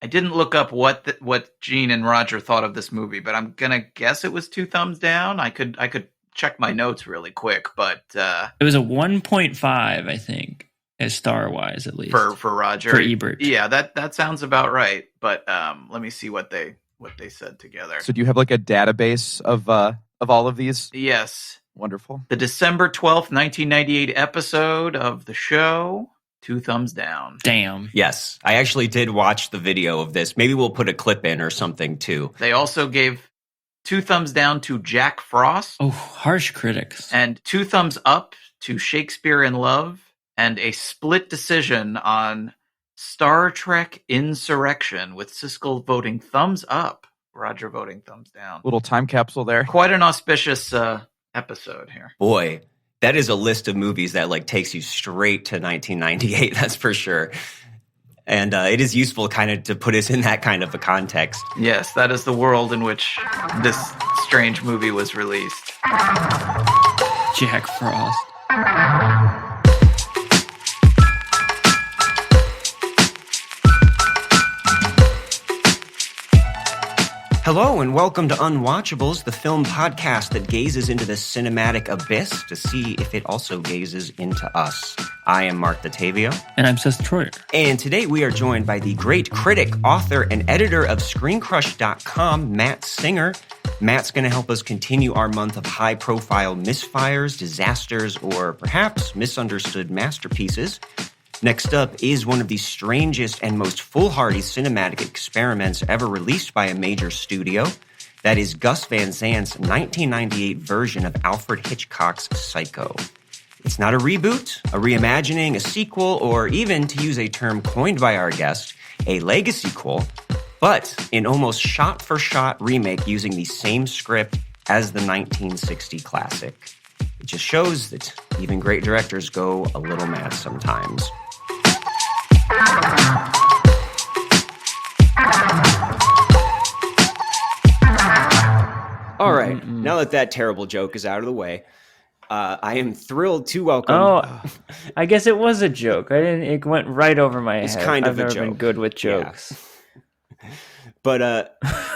I didn't look up what Gene and Roger thought of this movie, but I'm gonna guess it was 2 thumbs down. I could check my notes really quick, but It was a 1.5, I think, as star-wise at least. for Roger. For Ebert. Yeah, that sounds about right. But let me see what they said together. So do you have like a database of all of these? Yes. Wonderful. The December 12th, 1998 episode of the show, 2 thumbs down. Damn. Yes, I actually did watch the video of this. Maybe we'll put a clip in or something too. They also gave 2 thumbs down to Jack Frost. Oh, harsh critics. And 2 thumbs up to Shakespeare in Love, and a split decision on Star Trek Insurrection, with Siskel voting thumbs up, Roger voting thumbs down. Little time capsule there. Quite an auspicious episode here. Boy, that is a list of movies that like takes you straight to 1998. That's for sure. And it is useful kind of to put us in that kind of a context. Yes, that is the world in which this strange movie was released. Jack Frost. Hello and welcome to Unwatchables, the film podcast that gazes into the cinematic abyss to see if it also gazes into us. I am Marc Dottavio. And I'm Seth Troyer. And today we are joined by the great critic, author, and editor of ScreenCrush.com, Matt Singer. Matt's going to help us continue our month of high-profile misfires, disasters, or perhaps misunderstood masterpieces. Next up is one of the strangest and most foolhardy cinematic experiments ever released by a major studio. That is Gus Van Sant's 1998 version of Alfred Hitchcock's Psycho. It's not a reboot, a reimagining, a sequel, or even, to use a term coined by our guest, a legacy-quel, but an almost shot-for-shot remake using the same script as the 1960 classic. It just shows that even great directors go a little mad sometimes. All right, now that terrible joke is out of the way, I am thrilled to welcome... Oh, I guess it was a joke. It went right over my head. It's kind of I've a never joke. been good with jokes. Yeah. But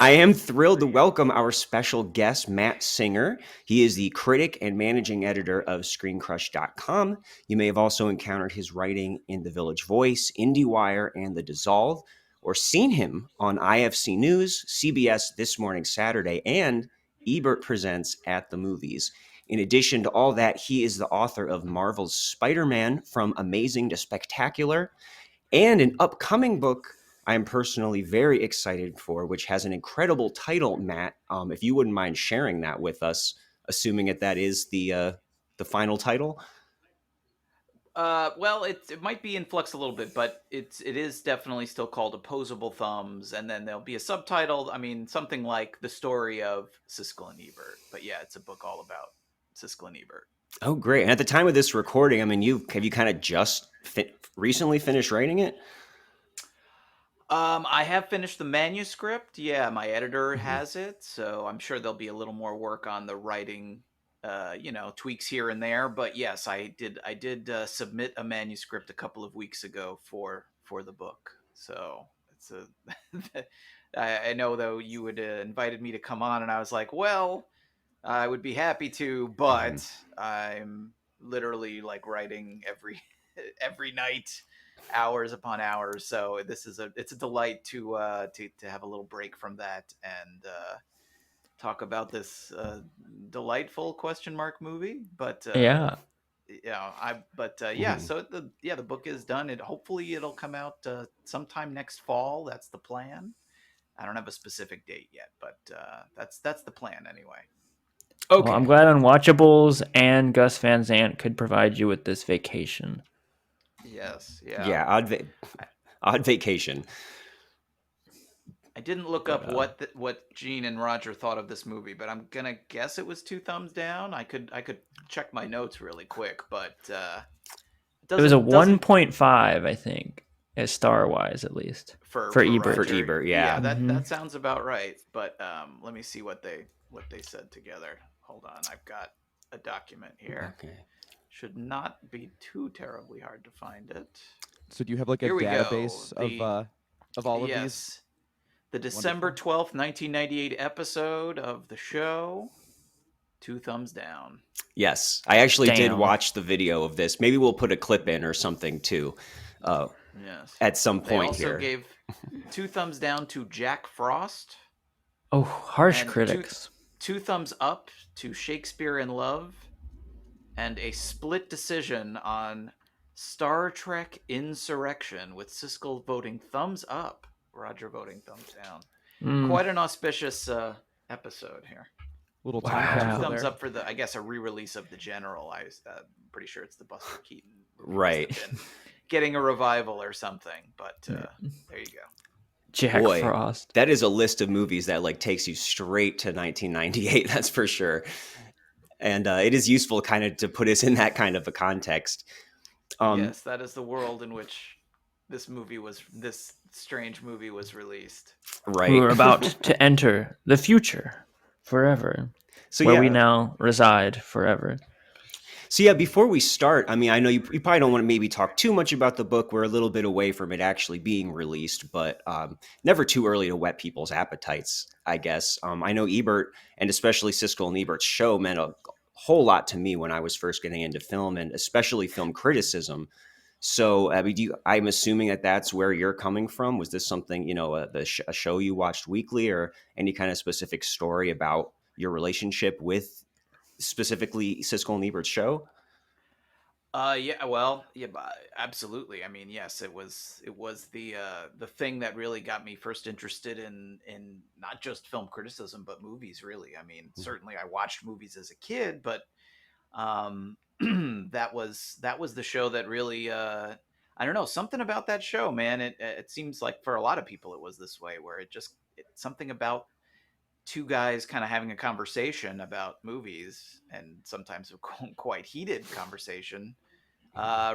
I am thrilled to welcome our special guest, Matt Singer. He is the critic and managing editor of ScreenCrush.com. You may have also encountered his writing in The Village Voice, IndieWire, and The Dissolve, or seen him on IFC News, CBS This Morning Saturday, and Ebert Presents at the Movies. In addition to all that, he is the author of Marvel's Spider-Man, From Amazing to Spectacular, and an upcoming book I am personally very excited for, which has an incredible title, Matt. If you wouldn't mind sharing that with us, assuming that is the final title. Well, it might be in flux a little bit, but it is definitely still called Opposable Thumbs, and then there'll be a subtitle. I mean, something like The Story of Siskel and Ebert. But yeah, it's a book all about Siskel and Ebert. Oh, great! And at the time of this recording, I mean, have you kind of just recently finished writing it? I have finished the manuscript. Yeah, my editor has it, so I'm sure there'll be a little more work on the writing, tweaks here and there. But yes, I did submit a manuscript a couple of weeks ago for the book. So it's I know though you would invited me to come on, and I was like, well, I would be happy to, but I'm literally like writing every night, hours upon hours. So it's a delight to have a little break from that and talk about this delightful question mark movie. But Yeah. So the book is done. Hopefully it'll come out sometime next fall. That's the plan. I don't have a specific date yet, but that's the plan anyway. Okay. Well, I'm glad Unwatchables and Gus Van Sant could provide you with this vacation. Yes. Yeah. Yeah. Odd vacation. I didn't look up what Gene and Roger thought of this movie, but I'm gonna guess it was 2 thumbs down. I could check my notes really quick, but it was a 1.5, I think, as star-wise at least. For Ebert. Roger. For Ebert, yeah. That sounds about right. But let me see what they said together. Hold on, I've got a document here. Okay. Should not be too terribly hard to find it. So do you have like a Here we go. database of of all of these? Yes. The December 12th, 1998 episode of the show, 2 thumbs down. Yes, I actually did Damn. watch the video of this. Maybe we'll put a clip in or something too. Yes. At some They point also here. gave 2 thumbs down to Jack Frost. Oh, harsh and critics. Two thumbs up to Shakespeare in Love. And a split decision on Star Trek Insurrection, with Siskel voting thumbs up, Roger voting thumbs down. Quite an auspicious episode here. Little Wow. time capsule Thumbs there. up for I guess, a re-release of The General. I'm pretty sure it's the Buster Keaton movie. Right. Must have been getting a revival or something, but there you go. Jack Boy, Frost. that is a list of movies that like takes you straight to 1998. That's for sure. And it is useful kind of to put us in that kind of a context. Yes, that is the world in which this strange movie was released. Right. We were about to enter the future forever. So where we now reside forever. So yeah, before we start, I mean, I know you probably don't want to maybe talk too much about the book. We're a little bit away from it actually being released, but never too early to whet people's appetites, I guess. I know Ebert, and especially Siskel and Ebert's show, meant a whole lot to me when I was first getting into film, and especially film criticism. So I mean, I'm assuming that that's where you're coming from. Was this something, a show you watched weekly, or any kind of specific story about your relationship with specifically Siskel and Ebert's show? Absolutely. I mean, yes, it was the thing that really got me first interested in not just film criticism but movies, really. I mean, certainly I watched movies as a kid, but that was the show that really I don't know, something about that show, man. It seems like for a lot of people it was this way, where something about two guys kind of having a conversation about movies, and sometimes a quite heated conversation,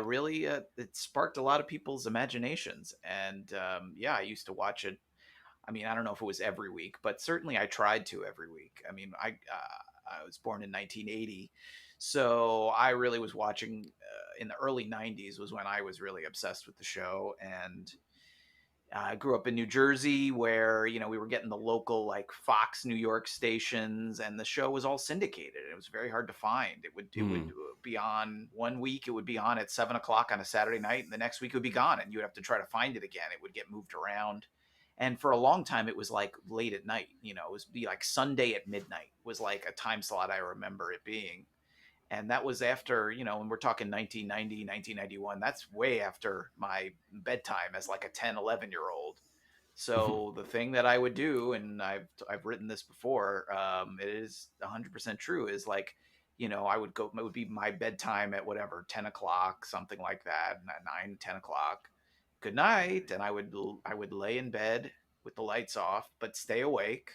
really it sparked a lot of people's imaginations. And I used to watch it. I mean, I don't know if it was every week, but certainly I tried to every week. I mean, I was born in 1980, so I really was watching in the early 90s was when I was really obsessed with the show. And I grew up in New Jersey, where, we were getting the local like Fox New York stations, and the show was all syndicated. It was very hard to find. It would be on one week. It would be on at 7:00 on a Saturday night, and the next week it would be gone, and you would have to try to find it again. It would get moved around. And for a long time, it was like late at night, it was be like Sunday at midnight was like a time slot I remember it being. And that was after, when we're talking 1990, 1991, that's way after my bedtime as like a 10, 11-year-old. So the thing that I would do, and I've written this before, it is 100% true, is like, I would go, it would be my bedtime at whatever, 10 o'clock, something like that, 9, 10 o'clock. Good night. And I would lay in bed with the lights off, but stay awake,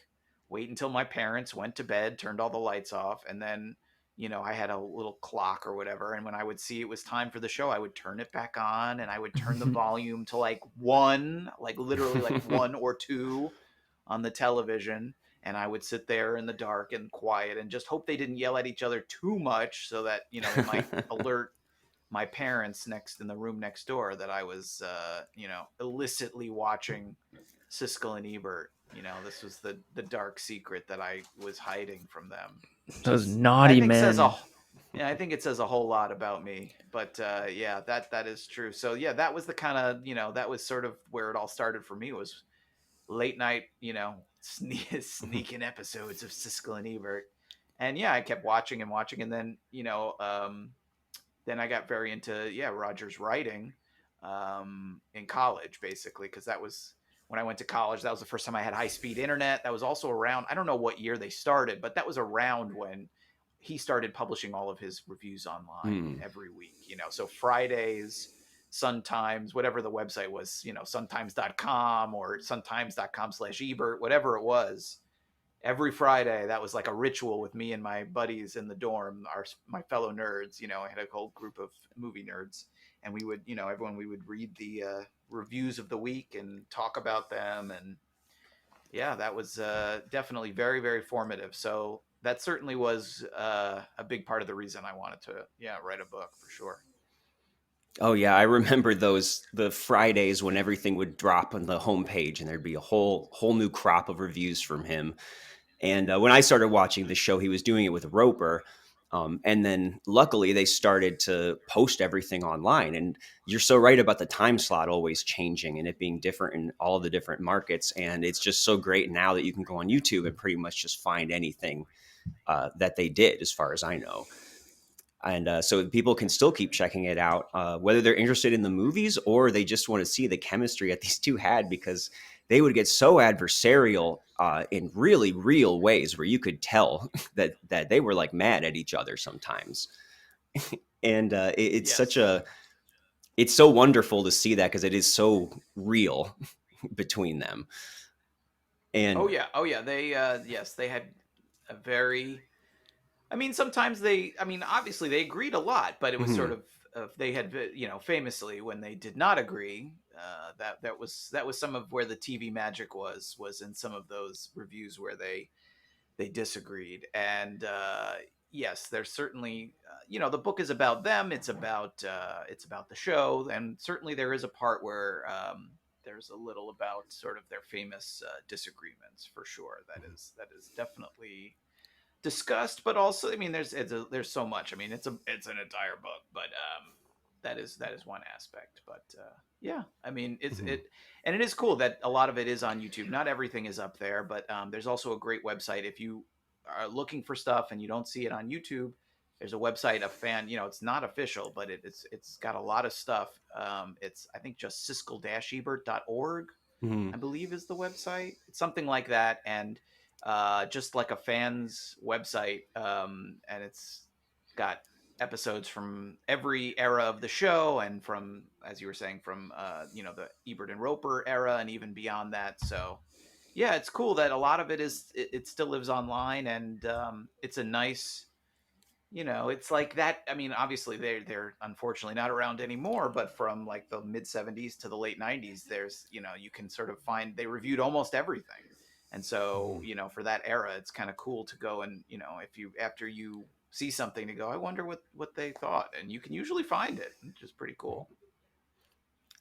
wait until my parents went to bed, turned all the lights off, and then I had a little clock or whatever. And when I would see it was time for the show, I would turn it back on, and I would turn the volume to like 1, like literally like 1 or 2 on the television. And I would sit there in the dark and quiet and just hope they didn't yell at each other too much, so that, it might alert my parents in the room next door that I was, illicitly watching Siskel and Ebert. This was the dark secret that I was hiding from them. Those naughty men. I think it says a whole lot about me. But that is true. So yeah, that was the kind of, that was sort of where it all started for me, was late night, sneaking episodes of Siskel and Ebert. And I kept watching, and then, then I got very into Roger's writing in college, basically, because that was when I went to college. That was the first time I had high-speed internet. That was also around, I don't know what year they started, but that was around when he started publishing all of his reviews online every week. So Fridays, Sun Times, whatever the website was, suntimes.com or suntimes.com/Ebert, whatever it was. Every Friday, that was like a ritual with me and my buddies in the dorm, my fellow nerds. I had a whole group of movie nerds, and we would, we would read the reviews of the week and talk about them. And that was definitely very, very formative. So that certainly was a big part of the reason I wanted to, write a book, for sure. Oh yeah, I remember the Fridays when everything would drop on the homepage and there'd be a whole new crop of reviews from him. And when I started watching the show, he was doing it with Roper. And then luckily they started to post everything online. And you're so right about the time slot always changing and it being different in all the different markets. And it's just so great now that you can go on YouTube and pretty much just find anything that they did, as far as I know. And so people can still keep checking it out, whether they're interested in the movies or they just want to see the chemistry that these two had, because they would get so adversarial in really real ways where you could tell that they were like mad at each other sometimes. And it's such Yes. it's so wonderful to see that because it is so real between them. And Oh yeah. They yes, they had a very. I mean, sometimes they. I mean, obviously they agreed a lot, but it was sort mhm, of. They had, famously when they did not agree. That was some of where the TV magic was in some of those reviews where they disagreed. And yes, there's certainly, the book is about them. It's about the show, and certainly there is a part where there's a little about sort of their famous disagreements, for sure. That is definitely discussed, but also, I mean, there's so much. I mean, it's an entire book, but that is one aspect. But yeah, I mean, mhm. and it is cool that a lot of it is on YouTube. Not everything is up there, but there's also a great website if you are looking for stuff and you don't see it on YouTube. There's a website, a fan. It's not official, but it's got a lot of stuff. It's, I think, just siskel-ebert.org, I Mhm. believe, is the website. It's something like that, and just like a fan's website, and it's got episodes from every era of the show, and from, as you were saying, from the Ebert and Roper era, and even beyond that. So yeah, it's cool that a lot of it still lives online, and it's a nice. It's like that. I mean, obviously they're unfortunately not around anymore, but from like the mid '70s to the late '90s, there's, you can sort of find they reviewed almost everything. And so, Mhm. for that era, it's kind of cool to go and, if you after you see something, to go, I wonder what they thought, and you can usually find it, which is pretty cool.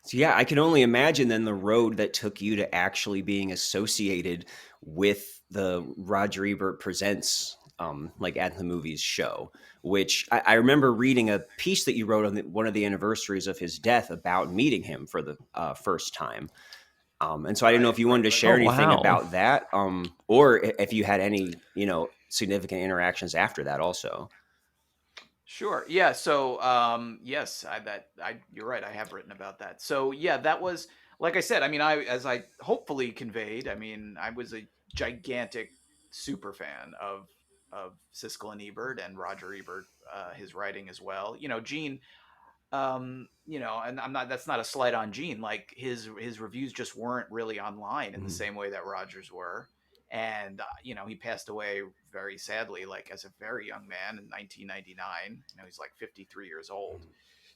So yeah, I can only imagine then the road that took you to actually being associated with the Roger Ebert Presents, like at the movies show. Which I remember reading a piece that you wrote on one of the anniversaries of his death about meeting him for the first time. And so I didn't know Right, if you wanted right, to right. share Oh anything wow. about that, or if you had any, significant interactions after that also. Sure. Yeah. So, yes, you're right. I have written about that. So, yeah, that was, like I said. I mean, as I hopefully conveyed. I mean, I was a gigantic super fan of Siskel and Ebert and Roger Ebert, his writing as well. Gene, and I'm not. That's not a slight on Gene. Like his reviews just weren't really online in the Mhm. same way that Rogers were. And he passed away very sadly, like as a very young man in 1999. He's like 53 years old.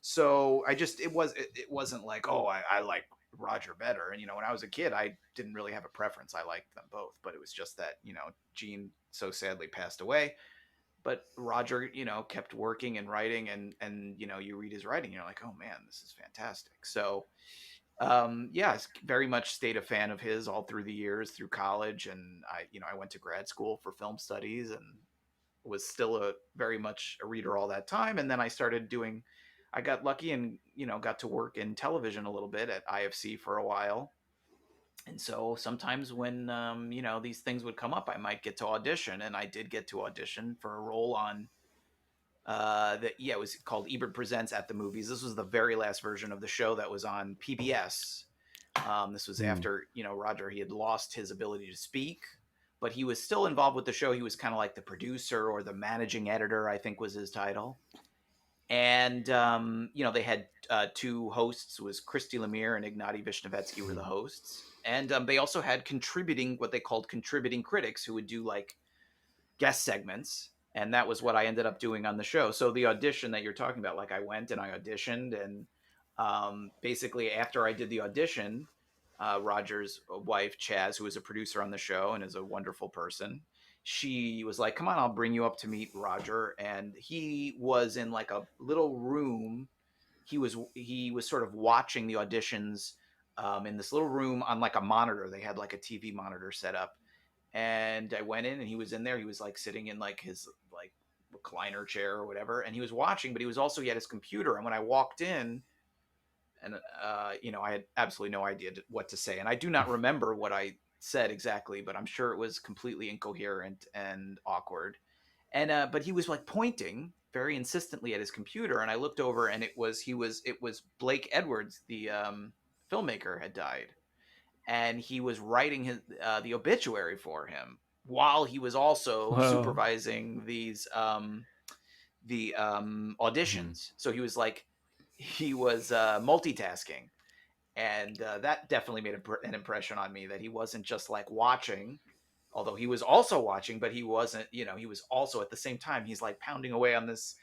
So it wasn't like, oh, I like Roger better. And when I was a kid, I didn't really have a preference. I liked them both, but it was just that Gene so sadly passed away. But Roger, kept working and writing, and you read his writing, you're like, oh man, this is fantastic. So yeah, very much stayed a fan of his all through the years, through college, and I went to grad school for film studies, and was still a very much a reader all that time. And then I got lucky and got to work in television a little bit at IFC for a while. And so sometimes when these things would come up, I might get to audition, and I did get to audition for a role on that yeah, it was called Ebert Presents at the Movies. This was the very last version of the show that was on PBS. This was Mhm. after Roger, he had lost his ability to speak, but he was still involved with the show. He was kind of like the producer or the managing editor, I think was his title. And they had two hosts. It was Christy Lemire and Ignatiy Vishnevetsky were the hosts, and they also had contributing, what they called contributing critics, who would do like guest segments, and that was what I ended up doing on the show. So the audition that you're talking about, like I went and I auditioned, and basically after I did the audition, Roger's wife Chaz, who is a producer on the show and is a wonderful person, she was like, "Come on, I'll bring you up to meet Roger." And he was in like a little room. he was sort of watching the auditions in this little room on like a monitor. They had like a TV monitor set up, and I went in and he was in there. He was like sitting in like his like recliner chair or whatever, and he was watching, but he had his computer. And when I walked in, and I had absolutely no idea what to say, and I do not remember what I said exactly, but I'm sure it was completely incoherent and awkward. And but he was like pointing very insistently at his computer, and I looked over, and it was Blake Edwards, the filmmaker, had died, and he was writing the obituary for him while he was also supervising the auditions. So he was multitasking, and that definitely made an impression on me, that he wasn't just like watching, although he was also watching, but he wasn't, he was also at the same time, he's like pounding away on this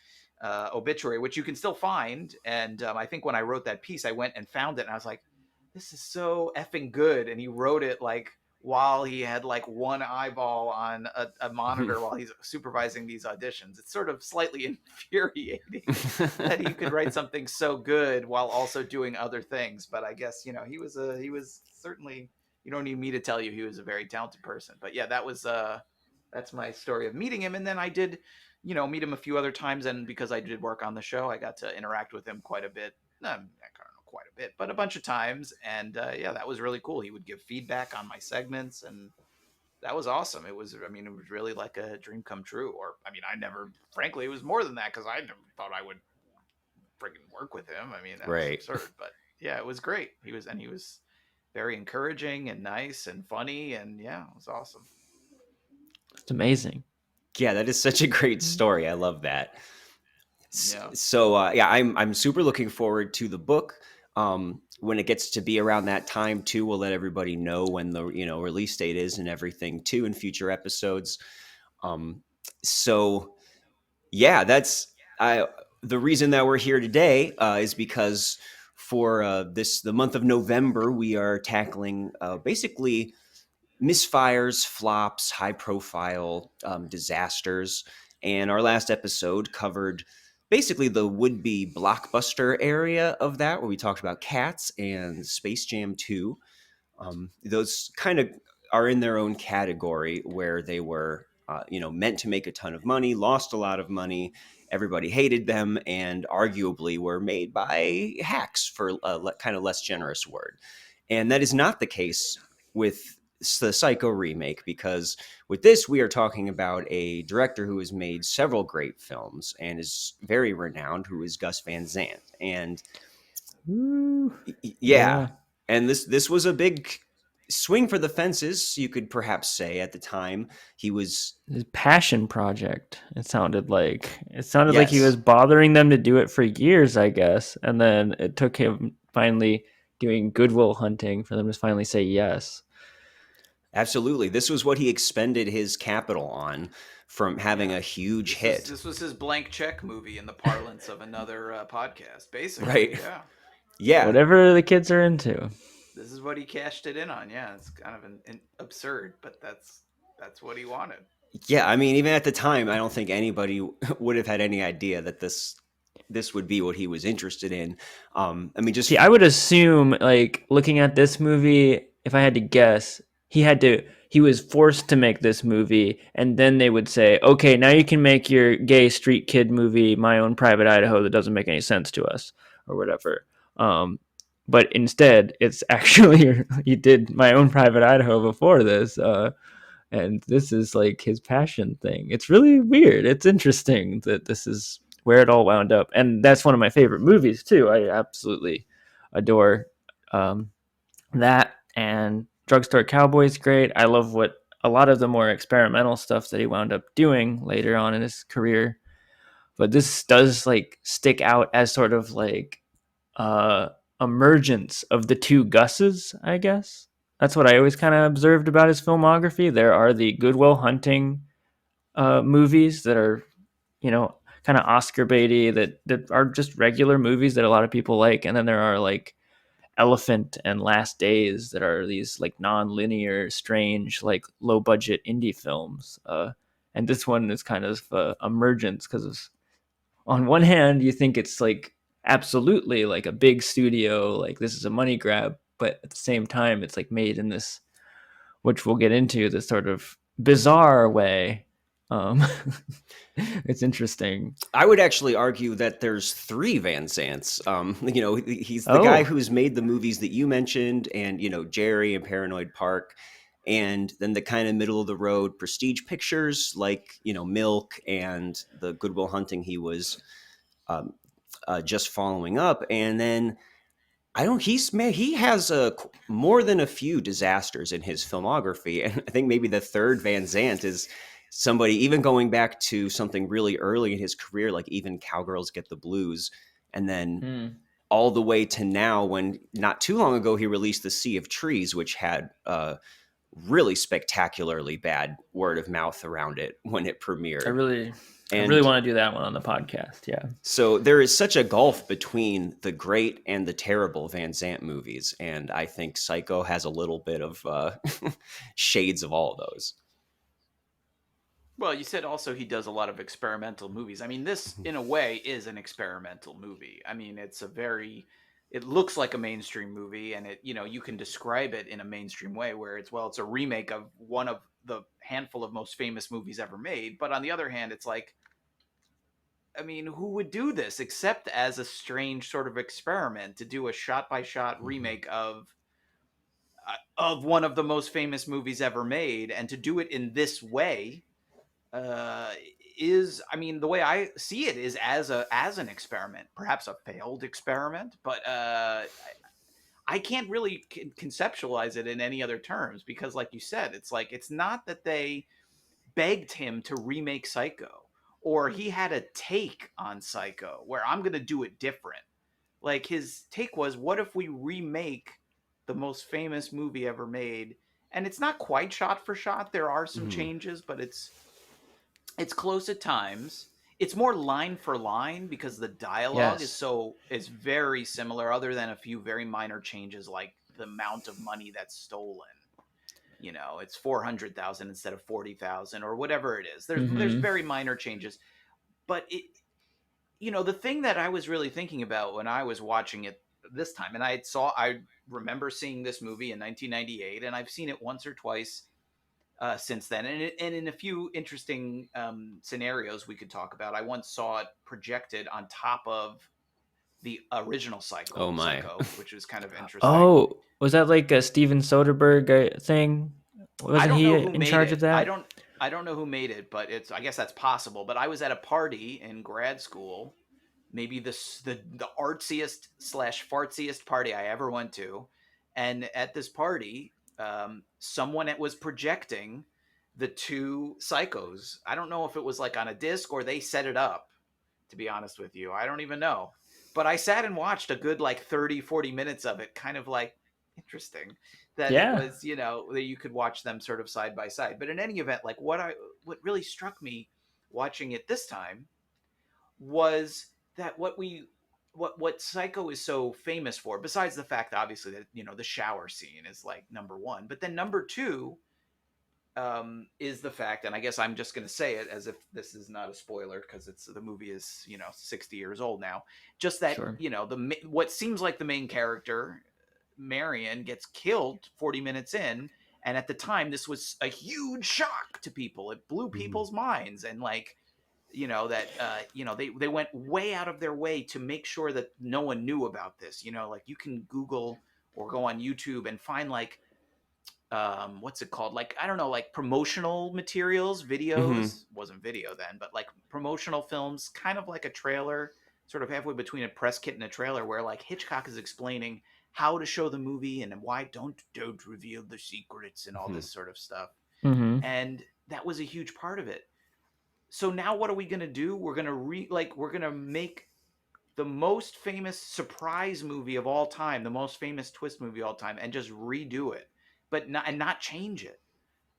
obituary, which you can still find. And I think when I wrote that piece, I went and found it, and I was like, this is so effing good. And he wrote it like while he had like one eyeball on a monitor while he's supervising these auditions. It's sort of slightly infuriating that he could write something so good while also doing other things. But I guess, he was certainly, you don't need me to tell you he was a very talented person. But yeah, that's my story of meeting him. And then I did, meet him a few other times. And because I did work on the show, I got to interact with him quite a bit. I don't know, quite a bit, but a bunch of times. And yeah, that was really cool. He would give feedback on my segments, and that was awesome. It was really like a dream come true. Or, frankly, it was more than that, because I never thought I would friggin' work with him. That was absurd. But yeah, it was great. He was very encouraging and nice and funny, and yeah, it was awesome. It's amazing. Yeah, that is such a great story. I love that. Yeah. So I'm super looking forward to the book. When it gets to be around that time too, we'll let everybody know when the release date is and everything too in future episodes. So yeah, that's the reason that we're here today is because for the month of November, we are tackling basically misfires, flops, high profile disasters. And our last episode covered basically the would-be blockbuster area of that, where we talked about Cats and Space Jam 2. Those kind of are in their own category, where they were, meant to make a ton of money, lost a lot of money, everybody hated them, and arguably were made by hacks, for a kind of less generous word. And that is not the case with the Psycho remake, because with this, we are talking about a director who has made several great films and is very renowned, who is Gus Van Sant. And yeah. And this was a big swing for the fences, you could perhaps say. At the time, he was his passion project. It sounded like like he was bothering them to do it for years, I guess. And then it took him finally doing Goodwill Hunting for them to finally say yes. Absolutely. This was what he expended his capital on, from having a huge hit. This was his blank check movie, in the parlance of another podcast, basically. Right. Yeah. Whatever the kids are into. This is what he cashed it in on. Yeah, it's kind of an absurd, but that's what he wanted. Yeah, even at the time, I don't think anybody would have had any idea that this would be what he was interested in. I would assume, like, looking at this movie, if I had to guess, he was forced to make this movie, and then they would say, okay, now you can make your gay street kid movie, My Own Private Idaho, that doesn't make any sense to us, or whatever. But instead, it's actually, he did My Own Private Idaho before this, and this is like his passion thing. It's really weird. It's interesting that this is where it all wound up. And that's one of my favorite movies too. I absolutely adore that. And Drugstore Cowboy's great. I love what a lot of the more experimental stuff that he wound up doing later on in his career. But this does like stick out as sort of like emergence of the two Gus's, I guess. That's what I always kind of observed about his filmography. There are the Goodwill Hunting movies that are, kind of Oscar baity, that are just regular movies that a lot of people like. And then there are like Elephant and Last Days that are these like non-linear, strange, like low budget indie films. And this one is kind of emergence, because on one hand, you think it's like absolutely like a big studio, like this is a money grab, but at the same time it's like made in this, which we'll get into, this sort of bizarre way. It's interesting. I would actually argue that there's 3 Van Zants. He's the guy who's made the movies that you mentioned, and Jerry and Paranoid Park, and then the kind of middle of the road prestige pictures like Milk and the Good Will Hunting he was just following up, and then he has more than a few disasters in his filmography, and I think maybe the third Van Zant is somebody even going back to something really early in his career, like even Cowgirls Get the Blues, and then all the way to now, when not too long ago he released The Sea of Trees, which had really spectacularly bad word of mouth around it when it premiered. I really want to do that one on the podcast. Yeah. So there is such a gulf between the great and the terrible Van Sant movies, and I think Psycho has a little bit of shades of all of those. Well, you said also he does a lot of experimental movies. I mean, this, in a way, is an experimental movie. I mean, it looks like a mainstream movie, and you can describe it in a mainstream way where it's a remake of one of the handful of most famous movies ever made. But on the other hand, it's like, I mean, who would do this except as a strange sort of experiment to do a shot-by-shot remake of one of the most famous movies ever made, and to do it in this way I mean, the way I see it is as an experiment, perhaps a failed experiment, but I can't really conceptualize it in any other terms, because like you said, it's like, it's not that they begged him to remake Psycho, or he had a take on Psycho where I'm going to do it different. Like, his take was, what if we remake the most famous movie ever made? And it's not quite shot for shot. There are some changes, but it's close at times. It's more line for line because the dialogue is very similar, other than a few very minor changes, like the amount of money that's stolen. It's 400,000 instead of 40,000 or whatever it is. There's very minor changes, but the thing that I was really thinking about when I was watching it this time, and I remember seeing this movie in 1998, and I've seen it once or twice since then, and in a few interesting scenarios we could talk about. I once saw it projected on top of the original Psycho, which was kind of interesting. Oh, was that like a Steven Soderbergh thing? Wasn't he in charge of that? I don't know who made it, but I guess that's possible. But I was at a party in grad school, maybe the artsiest / fartsiest party I ever went to, and at this party, someone was projecting the two Psychos. I don't know if it was like on a disc or they set it up, to be honest with you. I don't even know. But I sat and watched a good 30-40 minutes of it, kind of like interesting that it was, that you could watch them sort of side by side. But in any event, what really struck me watching it this time was that what Psycho is so famous for, besides the fact, obviously, that the shower scene is number one, but then number two is the fact, and I guess I'm just going to say it as if this is not a spoiler because the movie is 60 years old now. Just that what seems like the main character, Marion, gets killed 40 minutes in, and at the time this was a huge shock to people. It blew people's minds, and they went way out of their way to make sure that no one knew about this. You can Google or go on YouTube and find what's it called? I don't know, promotional materials, videos. Wasn't video then, but promotional films, kind of like a trailer, sort of halfway between a press kit and a trailer, where Hitchcock is explaining how to show the movie and why don't reveal the secrets and all this sort of stuff. And that was a huge part of it. So now what are we going to do? We're going to we're going to make the most famous surprise movie of all time, the most famous twist movie of all time, and just redo it, but not change it.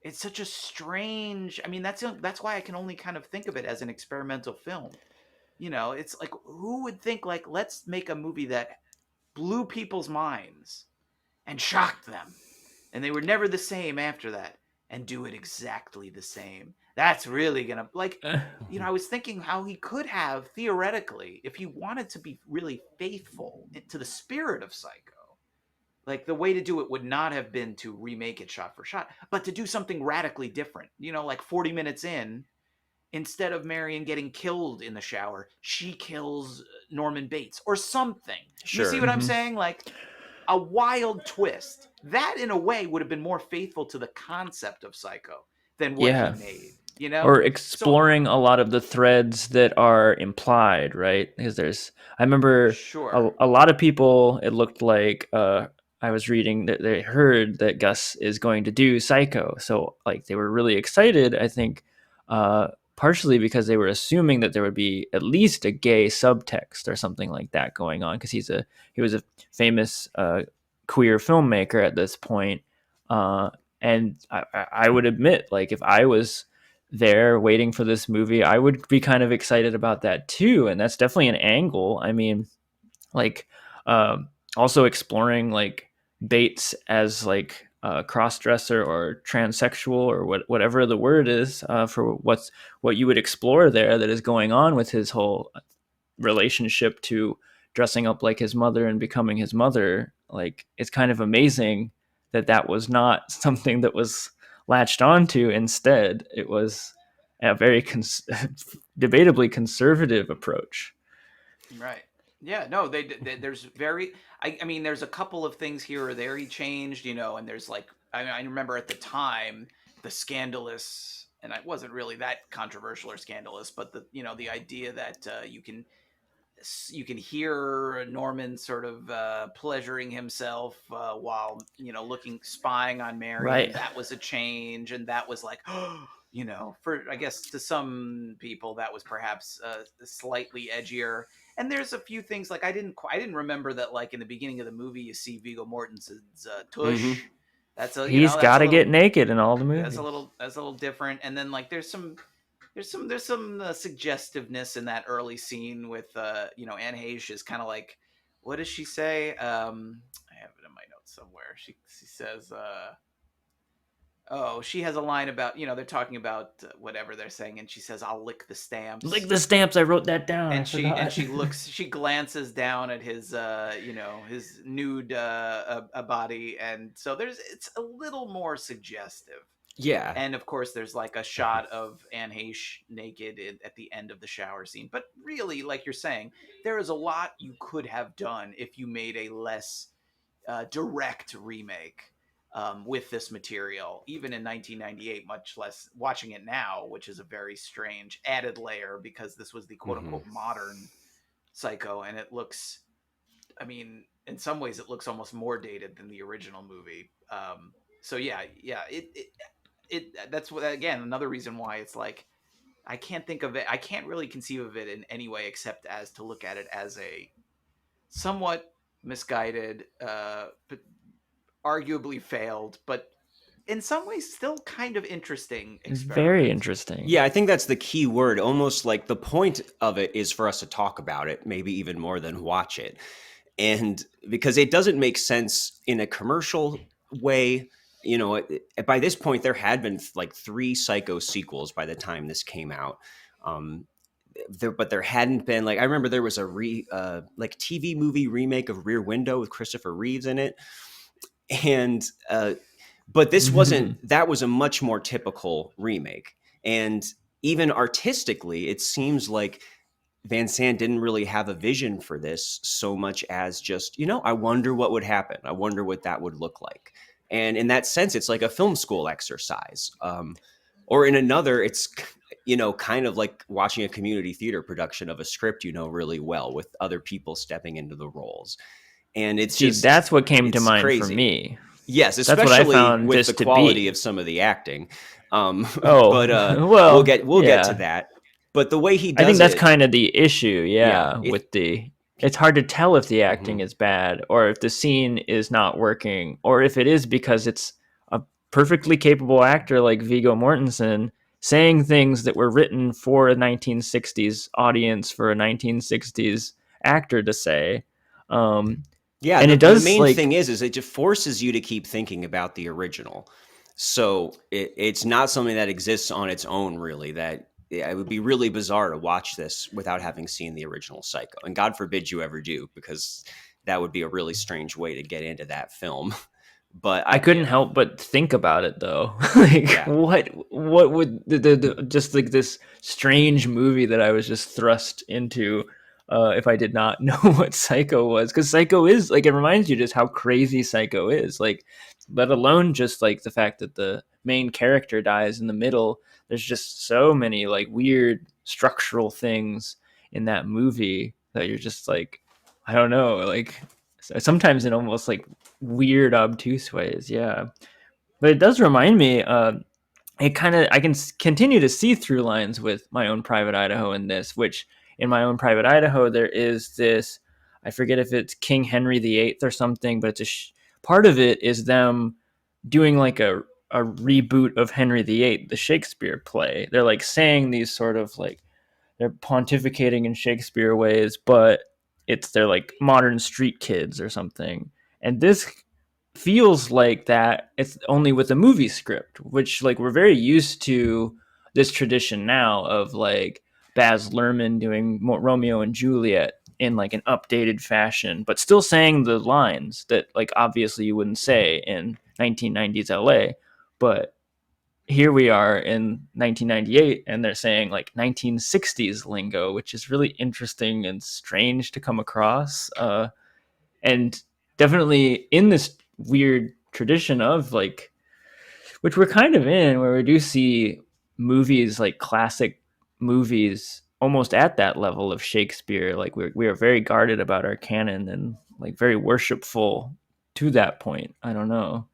It's such a strange, I mean, that's why I can only kind of think of it as an experimental film. It's who would think let's make a movie that blew people's minds and shocked them, and they were never the same after that, and do it exactly the same. that's really gonna like, I was thinking how he could have theoretically, if he wanted to be really faithful to the spirit of Psycho, like the way to do it would not have been to remake it shot for shot, but to do something radically different. Like 40 minutes in, instead of Marion getting killed in the shower, she kills Norman Bates or something. You Sure. see what I'm saying? Like a wild twist. That in a way would have been more faithful to the concept of Psycho than what he Yeah. made, Or So exploring a lot of the threads that are implied, right? Because I remember sure. a lot of people, it looked like, I was reading that they heard that Gus is going to do Psycho. So like they were really excited, I think, partially because they were assuming that there would be at least a gay subtext or something like that going on, because he was a famous queer filmmaker at this point. And I would admit, like, if I was there waiting for this movie, I would be kind of excited about that too. And that's definitely an angle. I mean, like, also exploring like Bates as like a cross-dresser or transsexual or whatever the word is, for what you would explore there that is going on with his whole relationship to dressing up like his mother and becoming his mother. Like, it's kind of amazing that was not something that was latched onto. Instead, it was a very debatably conservative approach. Right. Yeah, no, there's I mean, there's a couple of things here or there he changed, and there's like, I remember at the time, the scandalous, and it wasn't really that controversial or scandalous, but the idea that you can hear Norman sort of pleasuring himself while spying on Marion. Right. That was a change, and that was like, for I guess to some people that was perhaps slightly edgier. And there's a few things like I didn't remember that, like in the beginning of the movie you see Viggo Mortensen's tush. He's got to get naked in all the movies. That's a little different. And then like there's some suggestiveness in that early scene with Anne Heche is kind of like, what does she say? I have it in my notes somewhere. She says she has a line about, they're talking about whatever they're saying, and she says, "I'll lick the stamps." Lick the stamps. I wrote that down. And she glances down at his his nude body, and so it's a little more suggestive. Yeah. And of course, there's like a shot of Anne Heche naked at the end of the shower scene. But really, like you're saying, there is a lot you could have done if you made a less direct remake with this material, even in 1998, much less watching it now, which is a very strange added layer because this was the quote unquote modern Psycho. And it looks, I mean, in some ways, it looks almost more dated than the original movie. So yeah, that's what, again, another reason why it's like I can't think of it. I can't really conceive of it in any way except as to look at it as a somewhat misguided, but arguably failed, but in some ways still kind of interesting experiment. Very interesting. Yeah, I think that's the key word. Almost like the point of it is for us to talk about it, maybe even more than watch it. And because it doesn't make sense in a commercial way. By this point, there had been like 3 Psycho sequels by the time this came out. But there hadn't been, like, I remember there was a TV movie remake of Rear Window with Christopher Reeves in it. And, but this that was a much more typical remake. And even artistically, it seems like Van Sant didn't really have a vision for this so much as just, I wonder what would happen. I wonder what that would look like. And in that sense, it's like a film school exercise. Or in another, it's, kind of like watching a community theater production of a script really well with other people stepping into the roles. And it's that's what came to mind crazy for me. Yes, especially that's what I found with just the quality of some of the acting. But well, we'll get to that. But the way he does I think that's it, kind of the issue, it's hard to tell if the acting is bad or if the scene is not working or if it is because it's a perfectly capable actor like Viggo Mortensen saying things that were written for a 1960s audience for a 1960s actor to say. And it does, the main thing is it just forces you to keep thinking about the original. So it's not something that exists on its own, really. That it would be really bizarre to watch this without having seen the original Psycho, and God forbid you ever do, because that would be a really strange way to get into that film. But I couldn't help but think about it though. Like, Yeah. what would the just like this strange movie that I was just thrust into if I did not know what Psycho was? Because Psycho is like, it reminds you just how crazy Psycho is. Like, let alone just like the fact that the main character dies in the middle. There's just so many like weird structural things in that movie that you're just like, I don't know, like sometimes in almost like weird obtuse ways, yeah. But it does remind me, it kind of, I can continue to see through lines with My Own Private Idaho in this, which in My Own Private Idaho there is this, I forget if it's King Henry VIII or something, but it's part of it is them doing like a reboot of Henry VIII, the Shakespeare play. They're like saying these sort of like, they're pontificating in Shakespeare ways, but they're like modern street kids or something. And this feels like that, it's only with a movie script, which like we're very used to this tradition now of like Baz Luhrmann doing Romeo and Juliet in like an updated fashion, but still saying the lines that like obviously you wouldn't say in 1990s LA. But here we are in 1998 and they're saying like 1960s lingo, which is really interesting and strange to come across, and definitely in this weird tradition of like, which we're kind of in, where we do see movies like classic movies almost at that level of Shakespeare. Like we are very guarded about our canon and like very worshipful to that point. I don't know.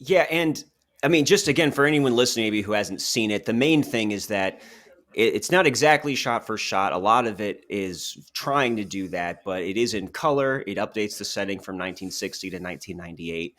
Yeah, and I mean, just again, for anyone listening maybe who hasn't seen it, the main thing is that it's not exactly shot for shot. A lot of it is trying to do that, but it is in color. It updates the setting from 1960 to 1998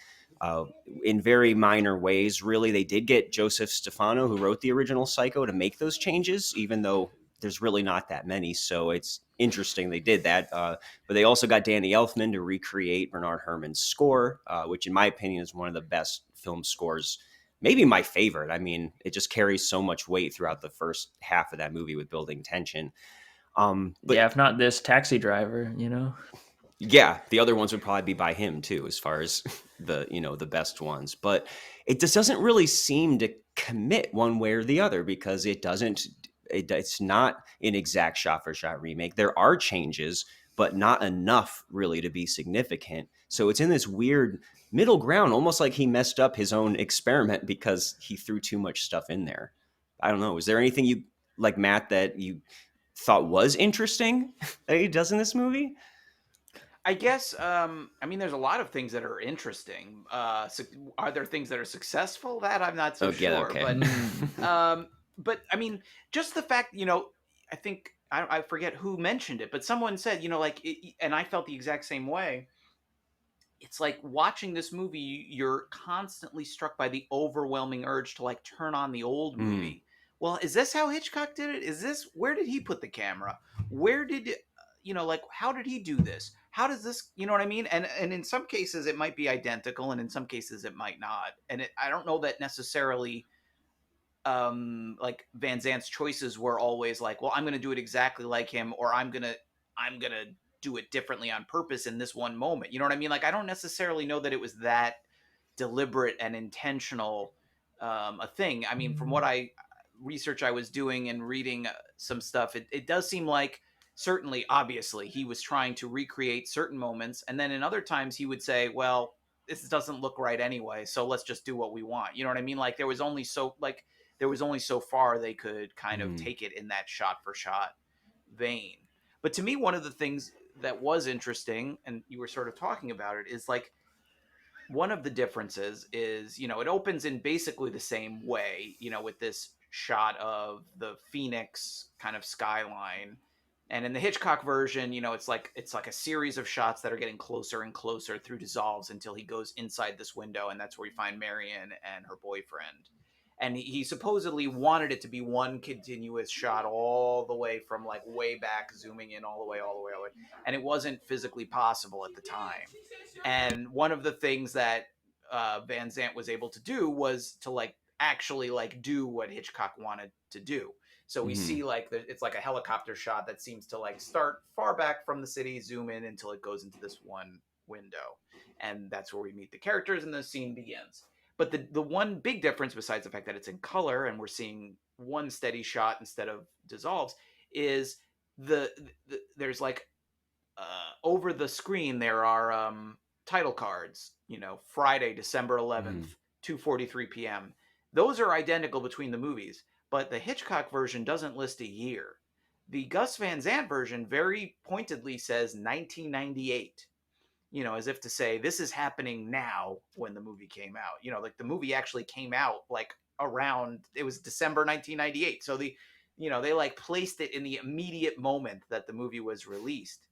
in very minor ways. Really, they did get Joseph Stefano, who wrote the original Psycho, to make those changes, even though there's really not that many. So it's interesting they did that. But they also got Danny Elfman to recreate Bernard Herrmann's score, which in my opinion is one of the best film scores, maybe my favorite. I mean, it just carries so much weight throughout the first half of that movie with building tension. But yeah, if not this, Taxi Driver, you know. yeah, the other ones would probably be by him too, as far as the best ones. But it just doesn't really seem to commit one way or the other, because it's not an exact shot for shot remake. There are changes, but not enough really to be significant. So it's in this weird middle ground, almost like he messed up his own experiment because he threw too much stuff in there. I don't know. Is there anything you like, Matt, that you thought was interesting that he does in this movie? I guess, I mean, there's a lot of things that are interesting. Are there things that are successful? That I'm not so Oh, yeah, sure. okay. But I mean, just the fact, I think I forget who mentioned it, but someone said, like, and I felt the exact same way. It's like watching this movie, you're constantly struck by the overwhelming urge to like turn on the old movie. Well, is this how Hitchcock did it? Is this, where did he put the camera? Where did, like, how did he do this? How does this, you know what I mean? And in some cases it might be identical, and in some cases it might not. And I don't know that necessarily like Van Zant's choices were always like, well, I'm going to do it exactly like him, or I'm going to do it differently on purpose in this one moment. You know what I mean? Like, I don't necessarily know that it was that deliberate and intentional a thing. I mean, from what research I was doing and reading some stuff, it does seem like, certainly, obviously, he was trying to recreate certain moments, and then in other times he would say, well, this doesn't look right anyway, so let's just do what we want. You know what I mean? Like, there was only so far they could kind of take it in that shot for shot vein. But to me, one of the things that was interesting, and you were sort of talking about it, is like, one of the differences is, it opens in basically the same way, with this shot of the Phoenix kind of skyline. And in the Hitchcock version, it's like a series of shots that are getting closer and closer through dissolves until he goes inside this window, and that's where we find Marion and her boyfriend. And he supposedly wanted it to be one continuous shot all the way from like way back, zooming in all the way, all the way, and it wasn't physically possible at the time. And one of the things that Van Sant was able to do was to like actually like do what Hitchcock wanted to do. So we see like it's like a helicopter shot that seems to like start far back from the city, zoom in until it goes into this one window, and that's where we meet the characters and the scene begins. But the one big difference, besides the fact that it's in color and we're seeing one steady shot instead of dissolves, is there's like over the screen there are title cards. You know, Friday, December 11th, 2:43 p.m. Those are identical between the movies, but the Hitchcock version doesn't list a year. The Gus Van Sant version very pointedly says 1998. You know, as if to say this is happening now when the movie came out. You know, like the movie actually came out like around, it was December 1998. So they like placed it in the immediate moment that the movie was released.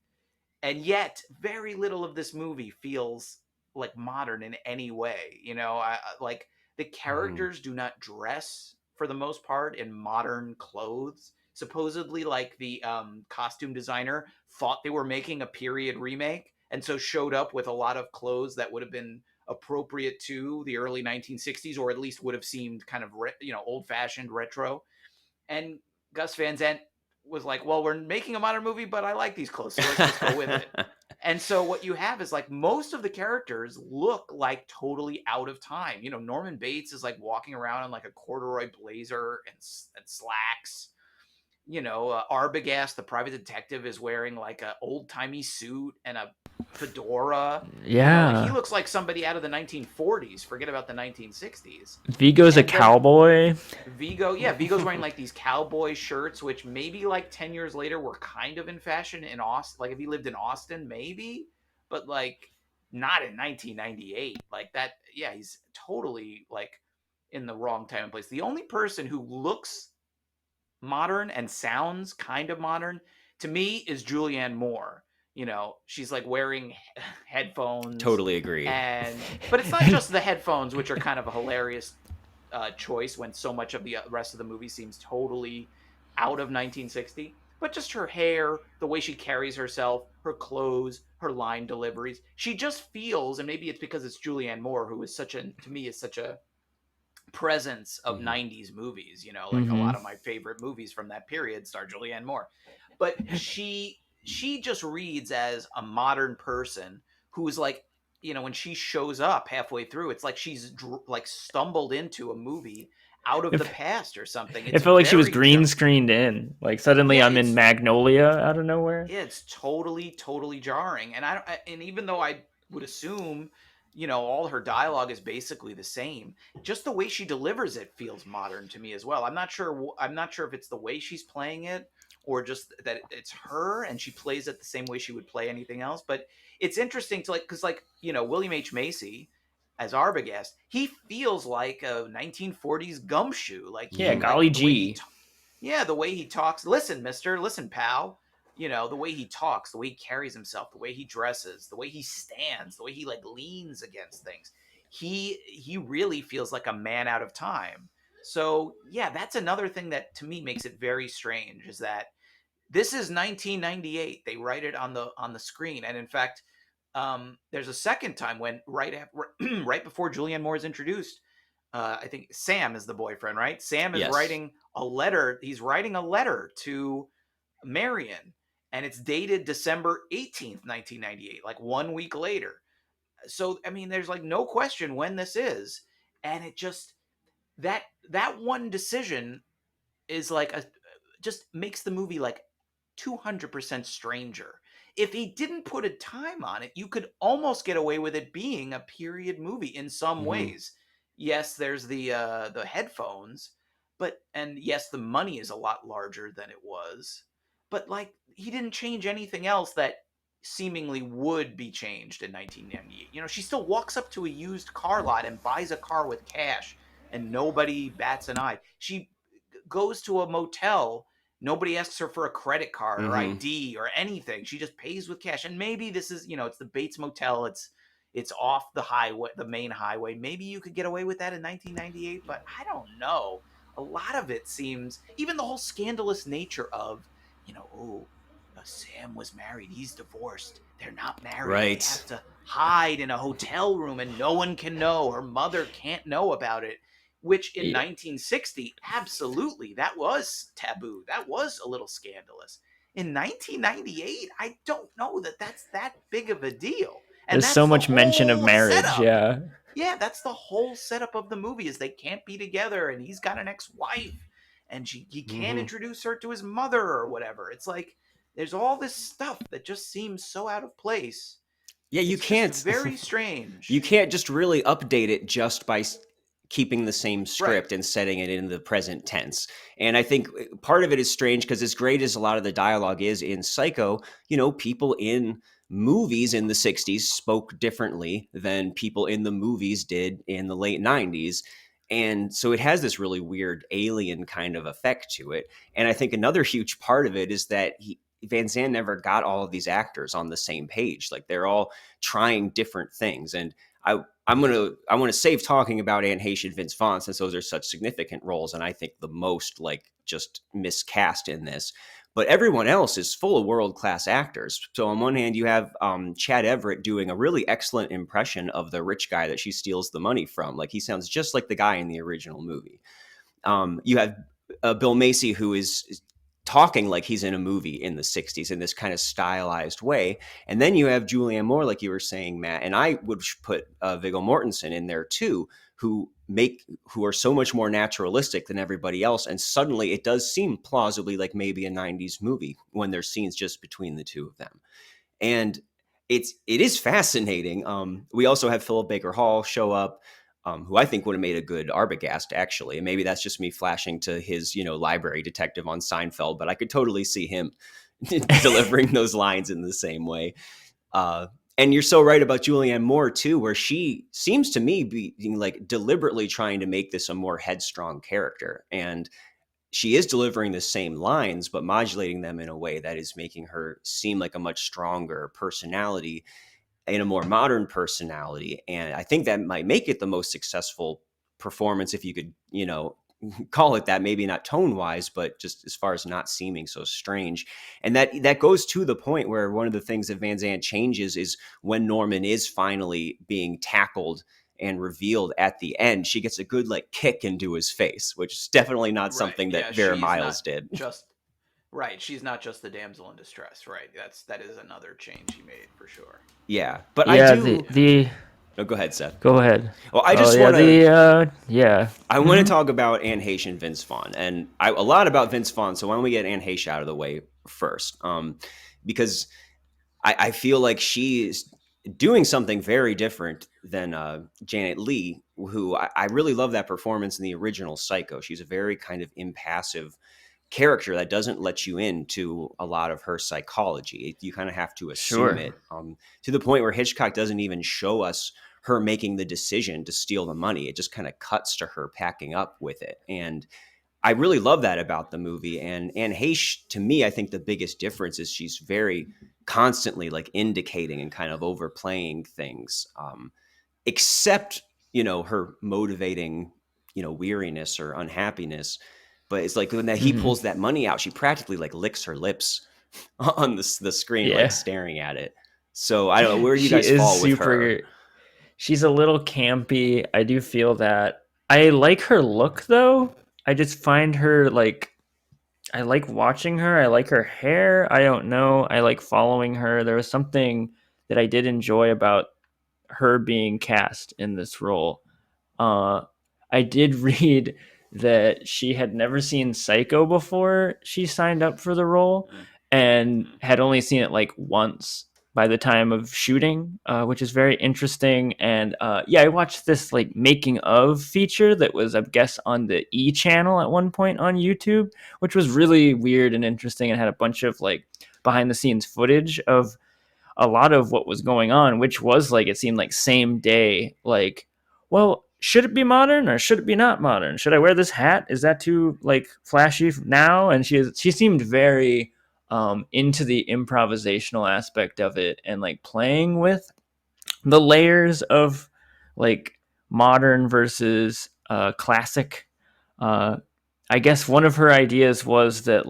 And yet very little of this movie feels like modern in any way. You know, like the characters do not dress for the most part in modern clothes. Supposedly, like the costume designer thought they were making a period remake, and so showed up with a lot of clothes that would have been appropriate to the early 1960s, or at least would have seemed kind of old-fashioned retro. And Gus Van Sant was like, well, we're making a modern movie, but I like these clothes, so let's just go with it. And so what you have is like most of the characters look like totally out of time. You know, Norman Bates is like walking around in like a corduroy blazer and slacks. You know, Arbogast, the private detective, is wearing like an old-timey suit and a fedora. Yeah. You know, like he looks like somebody out of the 1940s. Forget about the 1960s. Vigo's a cowboy. Vigo's wearing like these cowboy shirts, which maybe like 10 years later were kind of in fashion in Austin. Like if he lived in Austin, maybe, but like not in 1998. Like that, yeah, he's totally like in the wrong time and place. The only person who looks modern and sounds kind of modern to me is Julianne Moore. You know, she's like wearing headphones. Totally agree. But it's not just the headphones, which are kind of a hilarious choice when so much of the rest of the movie seems totally out of 1960. But just her hair, the way she carries herself, her clothes, her line deliveries. She just feels, and maybe it's because it's Julianne Moore, who is such a presence of 90s movies. You know, like a lot of my favorite movies from that period star Julianne Moore. But she just reads as a modern person who's like, you know, when she shows up halfway through, it's like she's like stumbled into a movie out of the past or something. It felt like she was green screened in. Like suddenly I'm in Magnolia out of nowhere. Yeah, it's totally jarring. And even though I would assume, you know, all her dialogue is basically the same, just the way she delivers it feels modern to me as well. I'm not sure if it's the way she's playing it or just that it's her and she plays it the same way she would play anything else. But it's interesting to like, because like, you know, William H. Macy as Arbogast, he feels like a 1940s gumshoe. Like, golly gee. The way he talks. Listen, mister, listen, pal. You know, the way he talks, the way he carries himself, the way he dresses, the way he stands, the way he like leans against things. He really feels like a man out of time. So yeah, that's another thing that to me makes it very strange, is that this is 1998. They write it on the screen, and in fact, there's a second time when right before Julianne Moore is introduced. I think Sam is the boyfriend, right? Sam is writing a letter. He's writing a letter to Marion, and it's dated December 18th, 1998, like 1 week later. So, I mean, there's like no question when this is. And it just, that one decision is like just makes the movie like 200% stranger. If he didn't put a time on it, you could almost get away with it being a period movie in some ways. Yes, there's the headphones, and yes, the money is a lot larger than it was. But like, he didn't change anything else that seemingly would be changed in 1998. You know, she still walks up to a used car lot and buys a car with cash, and nobody bats an eye. She goes to a motel. Nobody asks her for a credit card or ID or anything. She just pays with cash. And maybe this is, you know, it's the Bates Motel. It's off the highway, the main highway. Maybe you could get away with that in 1998, but I don't know. A lot of it seems, even the whole scandalous nature of, you know, Sam was married. He's divorced. They're not married. Right. They have to hide in a hotel room and no one can know. Her mother can't know about it, which in 1960, absolutely, that was taboo. That was a little scandalous. In 1998, I don't know that that's that big of a deal. And There's that's so the much mention of whole marriage. setup. Yeah. Yeah, that's the whole setup of the movie, is they can't be together and he's got an ex-wife and he can't introduce her to his mother or whatever. It's like there's all this stuff that just seems so out of place. Yeah, you It's can't. just very strange. You can't just really update it just by keeping the same script Right. and setting it in the present tense. And I think part of it is strange because as great as a lot of the dialogue is in Psycho, people in movies in the 60s spoke differently than people in the movies did in the late 90s. And so it has this really weird alien kind of effect to it. And I think another huge part of it is that Van Sant never got all of these actors on the same page. Like they're all trying different things. And I want to save talking about Anne Heche and Vince Vaughn since those are such significant roles, and I think the most just miscast in this. But everyone else is full of world-class actors. So on one hand, you have Chad Everett doing a really excellent impression of the rich guy that she steals the money from. Like he sounds just like the guy in the original movie. You have Bill Macy, who is talking like he's in a movie in the 60s in this kind of stylized way. And then you have Julianne Moore, like you were saying, Matt, and I would put Viggo Mortensen in there too, who are so much more naturalistic than everybody else. And suddenly it does seem plausibly like maybe a 90s movie when there's scenes just between the two of them. And it is fascinating. We also have Philip Baker Hall show up, who I think would have made a good Arbogast, actually. And maybe that's just me flashing to his, library detective on Seinfeld, but I could totally see him delivering those lines in the same way. And you're so right about Julianne Moore, too, where she seems to me being deliberately trying to make this a more headstrong character. And she is delivering the same lines, but modulating them in a way that is making her seem like a much stronger personality, in a more modern personality. And I think that might make it the most successful performance, if you could, call it that, maybe not tone wise, but just as far as not seeming so strange. And that goes to the point where one of the things that Van Sant changes is when Norman is finally being tackled and revealed at the end, she gets a good kick into his face, which is definitely not something that Vera Miles did. Right, she's not just the damsel in distress. Right, that is another change he made for sure. Yeah, but yeah, I do. No, go ahead, Seth. Go ahead. Well, I just want to. Yeah. I want to talk about Anne Heche and Vince Vaughn, and a lot about Vince Vaughn. So why don't we get Anne Heche out of the way first? Because I feel like she's doing something very different than Janet Leigh, who I really love that performance in the original Psycho. She's a very kind of impassive character that doesn't let you into a lot of her psychology. You kind of have to assume it, to the point where Hitchcock doesn't even show us her making the decision to steal the money. It just kind of cuts to her packing up with it. And I really love that about the movie. And Anne Heche, to me, I think the biggest difference is she's very constantly indicating and kind of overplaying things, except, her motivating, weariness or unhappiness. But it's like when he pulls that money out, she practically licks her lips on the screen, staring at it. So I don't know where you guys fall with her. She's a little campy. I do feel that. I like her look though. I just find her I like watching her. I like her hair. I don't know. I like following her. There was something that I did enjoy about her being cast in this role. I did read that she had never seen Psycho before she signed up for the role and had only seen it once by the time of shooting, which is very interesting. And I watched this making of feature that was, I guess, on the E channel at one point on YouTube, which was really weird and interesting and had a bunch of behind the scenes footage of a lot of what was going on, which was it seemed same day, well, should it be modern or should it be not modern? Should I wear this hat? Is that too flashy now? And she seemed very into the improvisational aspect of it and playing with the layers of modern versus classic. I guess one of her ideas was that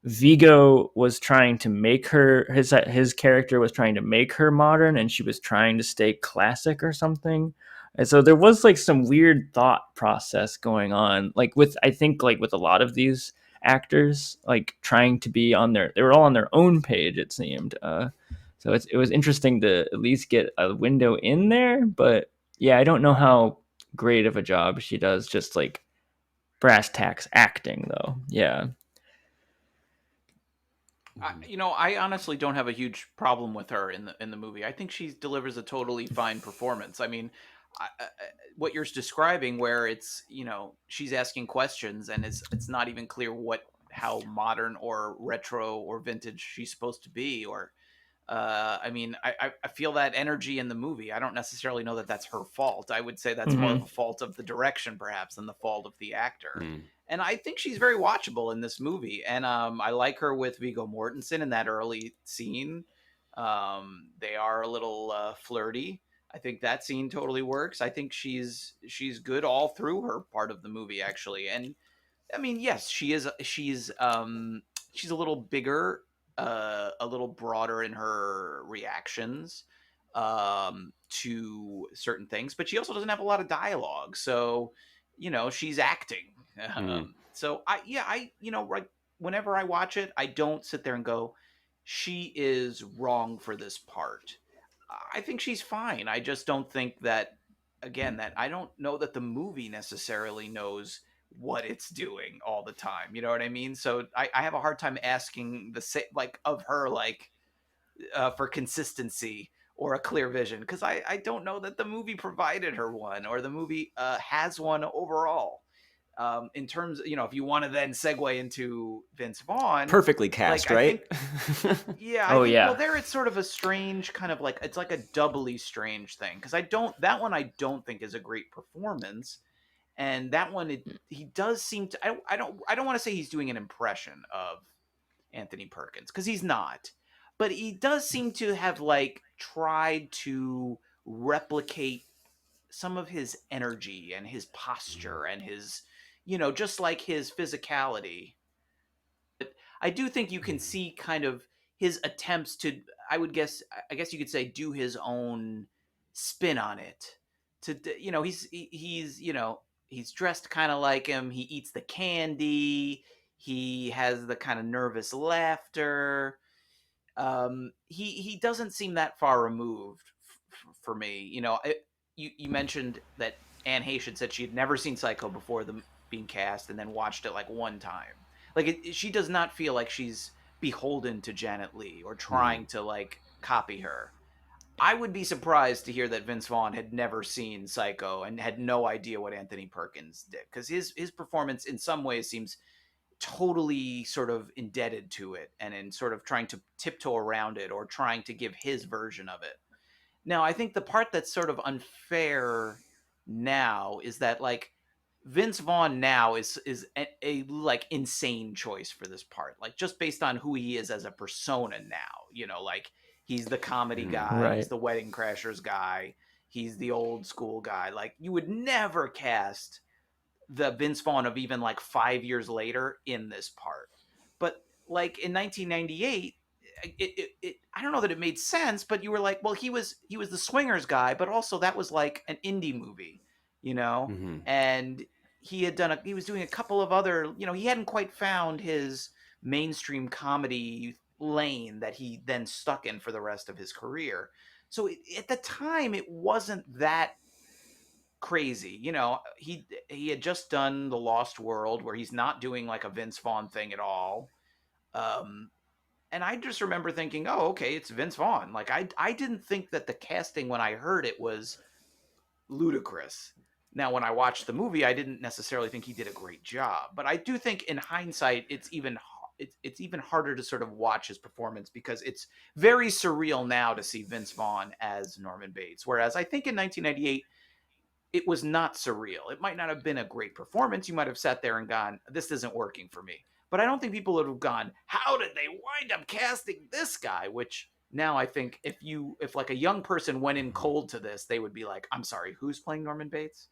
Vigo was trying to make her his character was trying to make her modern, and she was trying to stay classic or something. And so there was like some weird thought process going on, like with I think like with a lot of these actors, like trying to be on their they were all on their own page, it seemed. So it was interesting to at least get a window in there, but yeah, I don't know how great of a job she does just like brass tacks acting though. Yeah. I honestly don't have a huge problem with her in the movie. I think she delivers a totally fine performance. I mean, what you're describing, where it's she's asking questions and it's not even clear how modern or retro or vintage she's supposed to be, or I mean, I feel that energy in the movie. I don't necessarily know that that's her fault. I would say that's more of a fault of the direction, perhaps, than the fault of the actor. And I think she's very watchable in this movie. And I like her with Viggo Mortensen in that early scene. They are a little flirty. I think that scene totally works. I think she's good all through her part of the movie, actually. And I mean, yes, she is. She's a little bigger, a little broader in her reactions to certain things, but she also doesn't have a lot of dialogue. So, she's acting. So right. Whenever I watch it, I don't sit there and go, "She is wrong for this part." I think she's fine. I just don't think that. Again, that I don't know that the movie necessarily knows what it's doing all the time. You know what I mean? So I have a hard time asking of her for consistency or a clear vision, because I don't know that the movie provided her one, or the movie has one overall. In terms, if you want to then segue into Vince Vaughn, Perfectly cast, right? Yeah, Oh, I think yeah. well, there it's sort of a strange kind of it's like a doubly strange thing, because I don't think is a great performance. And that one, he does seem to. I don't want to say he's doing an impression of Anthony Perkins, because he's not, but he does seem to have tried to replicate some of his energy and his posture and his, just like his physicality. I do think you can see kind of his attempts to, I guess you could say, do his own spin on it. He's dressed kind of like him. He eats the candy. He has the kind of nervous laughter. He doesn't seem that far removed for me. You mentioned that Anne Heche had said she had never seen Psycho before being cast, and then watched it one time. She does not feel like she's beholden to Janet Leigh or trying to copy her. I would be surprised to hear that Vince Vaughn had never seen Psycho and had no idea what Anthony Perkins did, because his performance in some ways seems totally sort of indebted to it, and in sort of trying to tiptoe around it, or trying to give his version of it. Now, I think the part that's sort of unfair now is that Vince Vaughn now is a insane choice for this part, just based on who he is as a persona now. He's the comedy guy, Right. he's the Wedding Crashers guy, he's the old school guy. You would never cast the Vince Vaughn of even 5 years later in this part. But in 1998, I don't know that it made sense, but you were well, he was the Swingers guy, but also that was an indie movie, and he was doing a couple of other, he hadn't quite found his mainstream comedy lane that he then stuck in for the rest of his career. So at the time, it wasn't that crazy. He had just done The Lost World, where he's not doing a Vince Vaughn thing at all. And I just remember thinking, oh, okay, it's Vince Vaughn. I didn't think that the casting, when I heard it, was ludicrous. Now, when I watched the movie, I didn't necessarily think he did a great job, but I do think in hindsight, it's even harder to sort of watch his performance, because it's very surreal now to see Vince Vaughn as Norman Bates. Whereas I think in 1998, it was not surreal. It might not have been a great performance. You might have sat there and gone, this isn't working for me. But I don't think people would have gone, how did they wind up casting this guy? Which now I think if a young person went in cold to this, they would be like, I'm sorry, who's playing Norman Bates?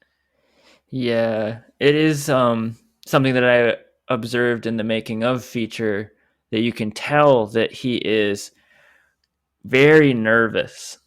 Yeah, it is something that I observed in the making of feature, that you can tell that he is very nervous.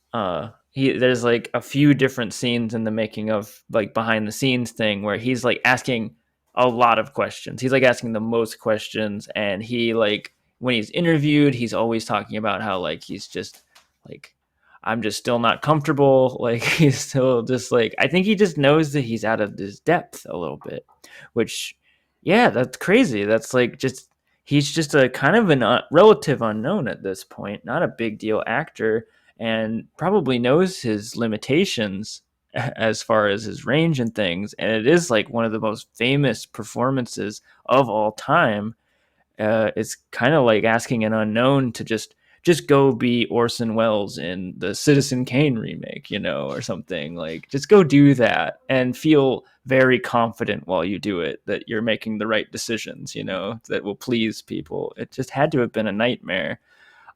There's like a few different scenes in the making of like behind the scenes thing where he's like asking a lot of questions. He's like asking the most questions, and he like when he's interviewed, he's always talking about how like he's just like I'm just still not comfortable. Like he's still just like I think he just knows that he's out of his depth a little bit, which yeah, that's crazy. That's like just he's just a kind of a relative unknown at this point, not a big deal actor, and probably knows his limitations as far as his range and things. And it is like one of the most famous performances of all time. It's kind of like asking an unknown to just go be Orson Welles in the Citizen Kane remake, or something. Like just go do that and feel very confident while you do it that you're making the right decisions, that will please people. It just had to have been a nightmare.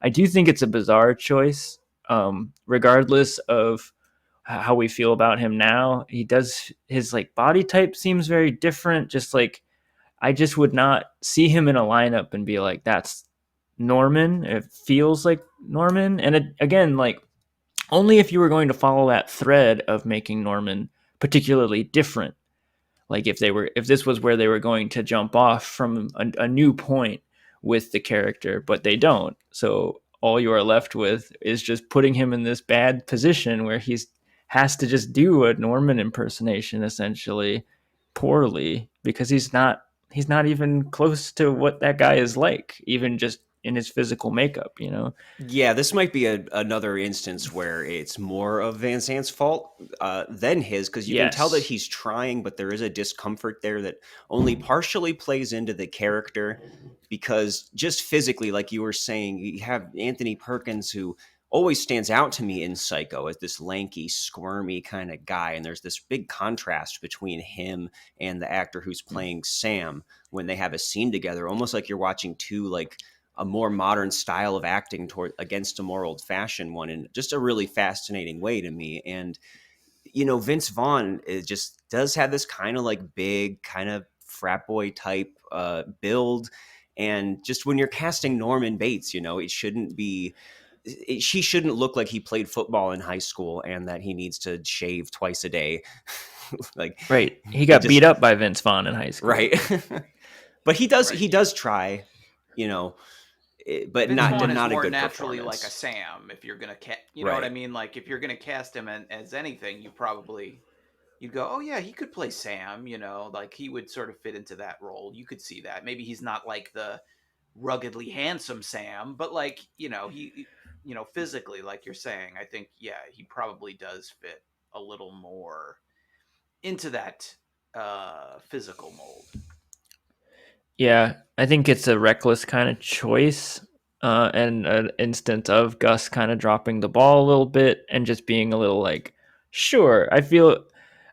I do think it's a bizarre choice, regardless of how we feel about him now. His like body type seems very different. Just like I just would not see him in a lineup and be like, that's Norman. It feels like Norman. And again, like only if you were going to follow that thread of making Norman particularly different. Like if this was where they were going to jump off from a new point with the character, but they don't. So all you are left with is just putting him in this bad position where he's has to just do a Norman impersonation essentially poorly because he's not even close to what that guy is like, even just in his physical makeup. Yeah, this might be another instance where it's more of Van Sant's fault than his, because you can tell that Yes. he's trying, but there is a discomfort there that only partially plays into the character, because just physically, like you were saying, you have Anthony Perkins, who always stands out to me in Psycho as this lanky, squirmy kind of guy, and there's this big contrast between him and the actor who's playing Sam when they have a scene together, almost like you're watching two like a more modern style of acting toward against a more old fashioned one, in just a really fascinating way to me. And Vince Vaughn just does have this kind of like big kind of frat boy type build, and just when you're casting Norman Bates, it shouldn't be. She shouldn't look like he played football in high school and that he needs to shave twice a day. Like Right. He it got just beat up by Vince Vaughn in high school. right. But he does Right. he does try, but Vince Vaughn is not a more good naturally like a performance. Sam. If you're gonna you know what I Right. mean? Like if you're gonna cast him as anything, you'd go, oh yeah, he could play Sam. Like he would sort of fit into that role. You could see that. Maybe he's not like the ruggedly handsome Sam, but like he, physically, like you're saying, I think yeah, he probably does fit a little more into that physical mold. Yeah, I think it's a reckless kind of choice, and an instance of Gus kind of dropping the ball a little bit and just being a little like, sure. I feel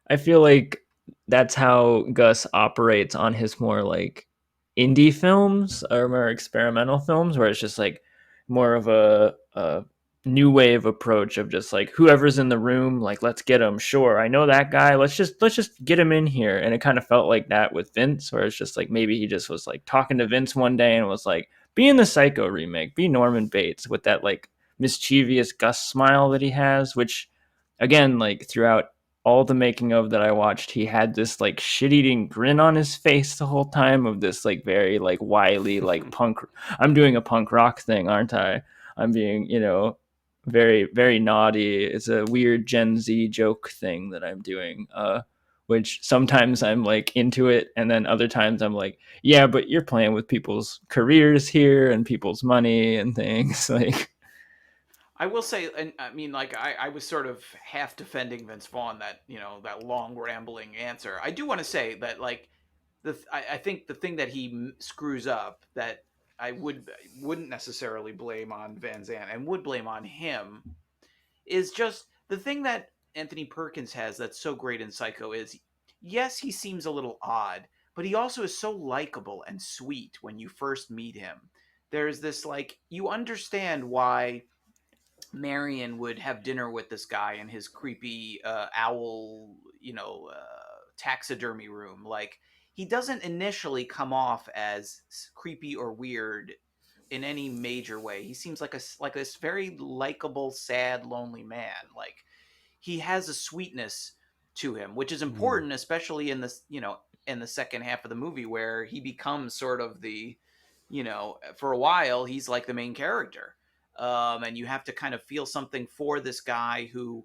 like that's how Gus operates on his more like indie films or more experimental films, where it's just like more of a new wave approach of just like whoever's in the room, like let's get him. Sure, I know that guy. Let's just get him in here. And it kind of felt like that with Vince, where it's just like maybe he just was like talking to Vince one day and was like, be in the Psycho remake, be Norman Bates, with that like mischievous Gus smile that he has, which again, like throughout all the making of that I watched, he had this like shit-eating grin on his face the whole time of this like very like wily like punk. I'm doing a punk rock thing, aren't I? I'm being very very naughty. It's a weird Gen Z joke thing that I'm doing. Which sometimes I'm like into it, and then other times I'm like, yeah, but you're playing with people's careers here and people's money and things like. I will say, and I mean, like I was sort of half defending Vince Vaughn, that that long rambling answer. I do want to say that like I think the thing that he screws up that I wouldn't necessarily blame on Van Zandt and would blame on him is just the thing that Anthony Perkins has that's so great in Psycho is, yes, he seems a little odd, but he also is so likable and sweet when you first meet him. There's this like you understand why Marion would have dinner with this guy in his creepy owl, taxidermy room. Like he doesn't initially come off as creepy or weird in any major way. He seems like like this very likable, sad, lonely man. Like he has a sweetness to him, which is important, especially in this, in the second half of the movie where he becomes sort of the, for a while he's like the main character, and you have to kind of feel something for this guy who,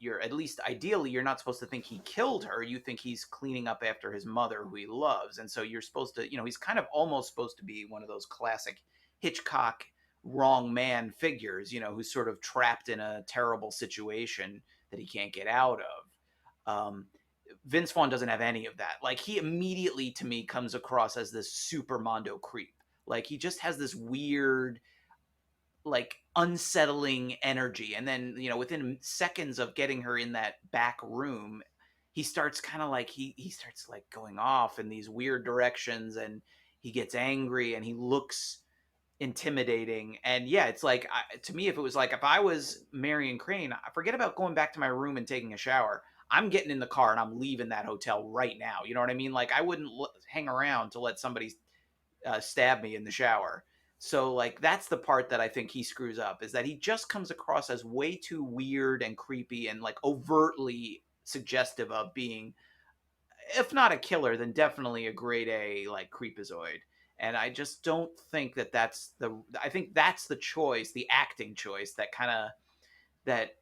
you're at least ideally you're not supposed to think he killed her. You think he's cleaning up after his mother, who he loves, and so you're supposed to, he's kind of almost supposed to be one of those classic Hitchcock wrong man figures, who's sort of trapped in a terrible situation that he can't get out of. Vince Vaughn doesn't have any of that. Like he immediately to me comes across as this super mondo creep. Like he just has this weird, like unsettling energy. And then, within seconds of getting her in that back room, he starts kind of like, he starts like going off in these weird directions, and he gets angry and he looks intimidating. And yeah, it's like, to me, if it was like, if I was Marion Crane, I forget about going back to my room and taking a shower. I'm getting in the car and I'm leaving that hotel right now. You know what I mean? Like I wouldn't hang around to let somebody stab me in the shower. So like that's the part that I think he screws up, is that he just comes across as way too weird and creepy and like overtly suggestive of being, if not a killer, then definitely a grade A like creepazoid. And I just don't think that I think that's the choice, the acting choice that kind of that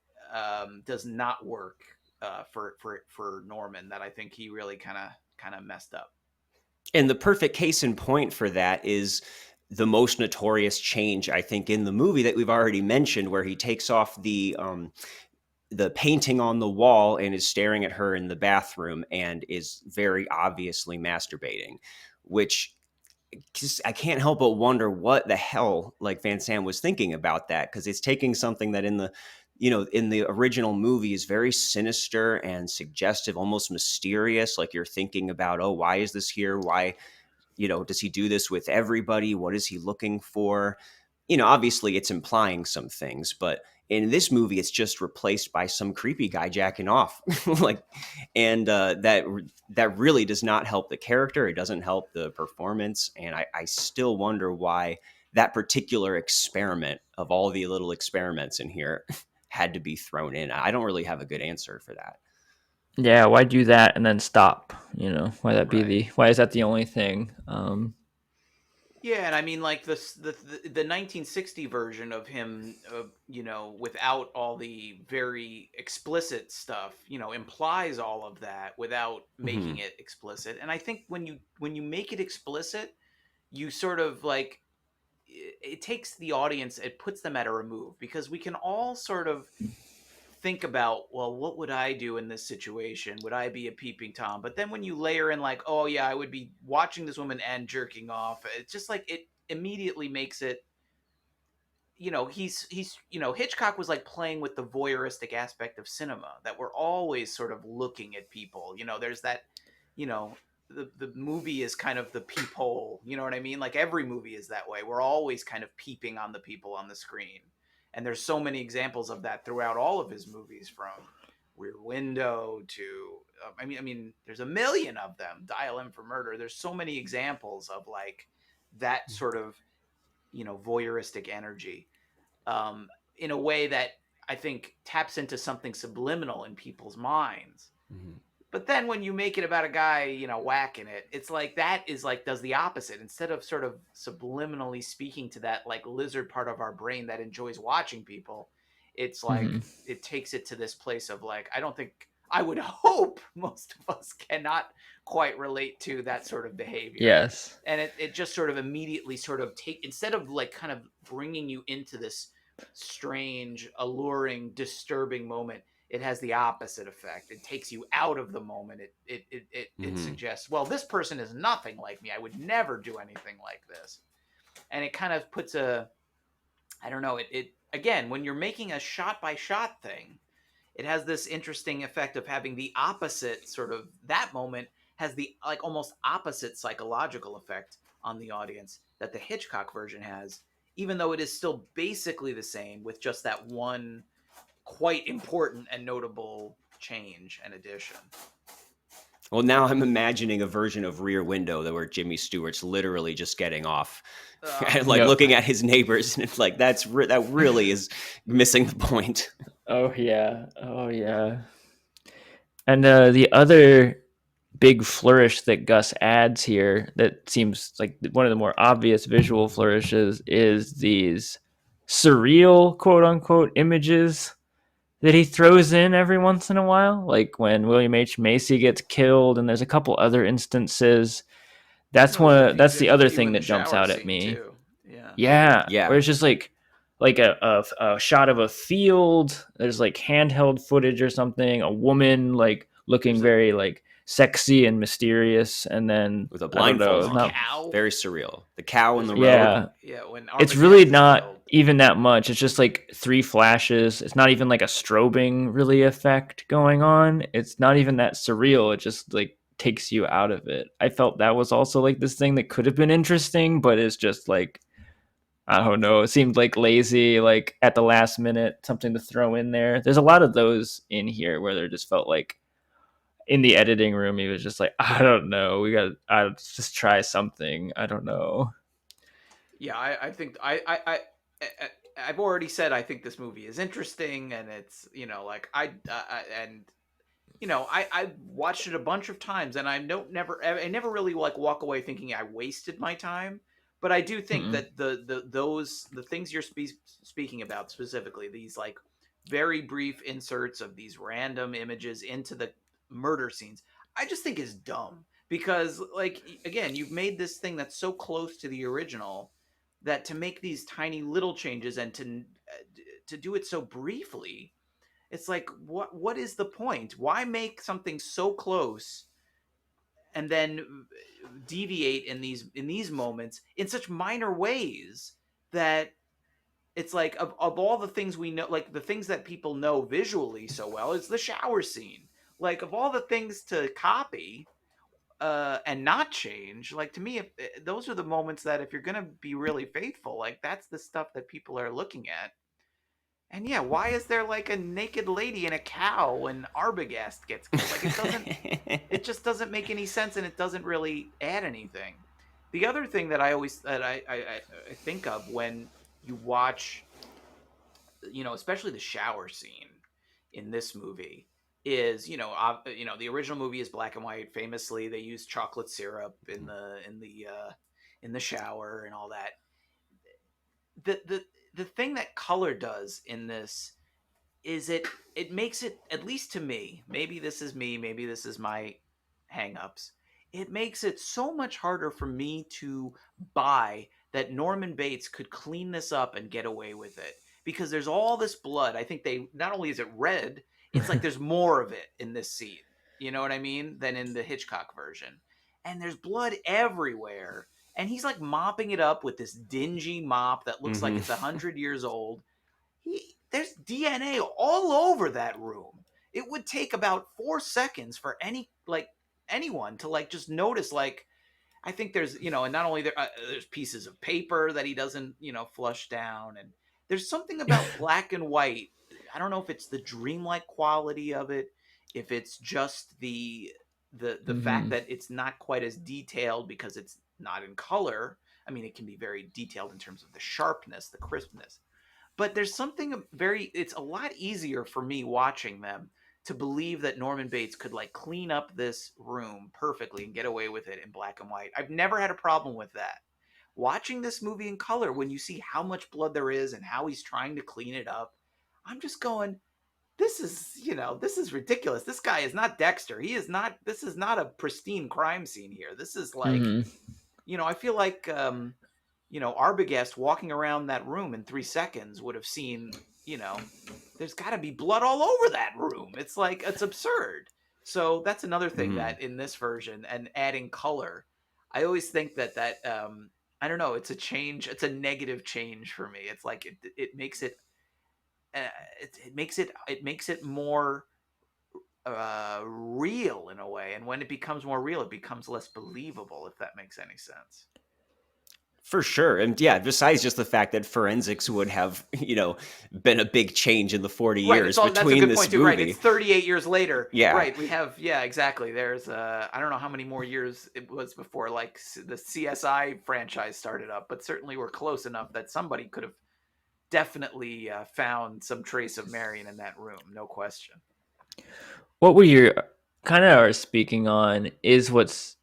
does not work for Norman. That I think he really kind of messed up. And the perfect case in point for that is the most notorious change, I think, in the movie that we've already mentioned, where he takes off the painting on the wall and is staring at her in the bathroom and is very obviously masturbating, which just, I can't help but wonder what the hell like Van Sant was thinking about that, because it's taking something that in the original movie is very sinister and suggestive, almost mysterious. Like you're thinking about, oh, why is this here? Why, does he do this with everybody? What is he looking for? Obviously it's implying some things, but in this movie, it's just replaced by some creepy guy jacking off, like, and that really does not help the character. It doesn't help the performance, and I still wonder why that particular experiment of all the little experiments in here had to be thrown in. I don't really have a good answer for that. Yeah, why do that and then stop? Why that be Right. why is that the only thing? Yeah, and I mean, like the 1960 version of him, without all the very explicit stuff, implies all of that without making it explicit. And I think when you make it explicit, you sort of like it takes the audience, it puts them at a remove, because we can all sort of think about, well, what would I do in this situation? Would I be a peeping Tom? But then when you layer in like, oh yeah, I would be watching this woman and jerking off, it's just like it immediately makes it, he's Hitchcock was like playing with the voyeuristic aspect of cinema, that we're always sort of looking at people. There's that, the movie is kind of the peephole. You know what I mean? Like every movie is that way. We're always kind of peeping on the people on the screen. And there's so many examples of that throughout all of his movies, from Rear Window to, I mean, there's a million of them. Dial M for Murder. There's so many examples of like that sort of, voyeuristic energy, in a way that I think taps into something subliminal in people's minds. But then when you make it about a guy, whacking it, it's like that is like does the opposite. Instead of sort of subliminally speaking to that like lizard part of our brain that enjoys watching people, it's like it takes it to this place of like, I would hope most of us cannot quite relate to that sort of behavior. Yes. And it just sort of immediately sort of instead of like kind of bringing you into this strange, alluring, disturbing moment, it has the opposite effect. It takes you out of the moment. It suggests, well, this person is nothing like me. I would never do anything like this. And it kind of puts I don't know, it again, when you're making a shot by shot thing, it has this interesting effect of having the opposite sort of, that moment has the like almost opposite psychological effect on the audience that the Hitchcock version has, even though it is still basically the same with just that one quite important and notable change and addition. Well, now I'm imagining a version of Rear Window that where Jimmy Stewart's literally just getting off and like Yep. looking at his neighbors, and it's like that really is missing the point. Oh yeah. Oh yeah. And the other big flourish that Gus adds here that seems like one of the more obvious visual flourishes is these surreal quote unquote images that he throws in every once in a while, like when William H. Macy gets killed, and there's a couple other instances. That's the There's a other few thing in the that jumps shower out at scene me. too. Yeah. Yeah, where Yeah, it's just like a shot of a field. There's like handheld footage or something. A woman like looking There's a very like sexy and mysterious, and then with a I don't know. blindfold It's there's a not. on, cow. very surreal. The cow in There's the a road. Yeah, cow. Yeah, when it's really Arbogast is not killed. even that much. It's just like three flashes. It's not even like a strobing really effect going on. It's not even that surreal. It just like takes you out of it. I felt that was also like this thing that could have been interesting, but it's just like I don't know. It seemed like lazy, like at the last minute, something to throw in there. There's a lot of those in here where there just felt like in the editing room, he was just like, I don't know. I'll just try something. I don't know. Yeah, I think I've already said I think this movie is interesting, and it's like and I watched it a bunch of times, and I never really like walk away thinking I wasted my time. But I do think Mm-mm. that the things you're speaking about specifically, these like very brief inserts of these random images into the murder scenes, I just think is dumb because like again, you've made this thing that's so close to the original that to make these tiny little changes and to do it so briefly, it's like what is the point? Why make something so close and then deviate in these moments in such minor ways that it's like of all the things we know, like the things that people know visually so well, it's the shower scene. Like of all the things to copy and not change, like to me, those are the moments that if you're gonna be really faithful, like that's the stuff that people are looking at. And yeah, why is there like a naked lady and a cow when Arbogast gets killed? Like it just doesn't make any sense, and it doesn't really add anything. The other thing that I think of when you watch, especially the shower scene in this movie is, the original movie is black and white. Famously, they use chocolate syrup in the shower and all that. The thing that color does in this is it makes it, at least to me, maybe this is my hangups, it makes it so much harder for me to buy that Norman Bates could clean this up and get away with it, because there's all this blood. I think they, not only is it red, it's like there's more of it in this scene, you know what I mean, than in the Hitchcock version. And there's blood everywhere, and he's like mopping it up with this dingy mop that looks like Mhm. it's 100 years old. There's DNA all over that room. It would take about 4 seconds for anyone to like just notice. Like I think there's and not only there's pieces of paper that he doesn't flush down, and there's something about black and white. I don't know if it's the dreamlike quality of it, if it's just the fact Mm-hmm. that it's not quite as detailed because it's not in color. I mean, it can be very detailed in terms of the sharpness, the crispness, but there's something it's a lot easier for me watching them to believe that Norman Bates could like clean up this room perfectly and get away with it in black and white. I've never had a problem with that. Watching this movie in color, when you see how much blood there is and how he's trying to clean it up, I'm just going, this is ridiculous. This guy is not Dexter. This is not a pristine crime scene here. This is like, Mm-hmm. I feel like Arbogast walking around that room in 3 seconds would have seen, there's got to be blood all over that room. It's like, it's absurd. So that's another thing Mhm. that in this version and adding color, I always think that I don't know, it's a change. It's a negative change for me. It's like it makes it, uh, it makes it more real in a way. And when it becomes more real, it becomes less believable, if that makes any sense. For sure. And yeah, besides just the fact that forensics would have, been a big change in the 40 Right. years That's a between good this point too. Right. It's movie. 38 years later. Yeah. Right. We have, yeah, exactly. There's, I don't know how many more years it was before like the CSI franchise started up, but certainly we're close enough that somebody could have definitely found some trace of Marion in that room. No question. What we kind of are speaking on is what's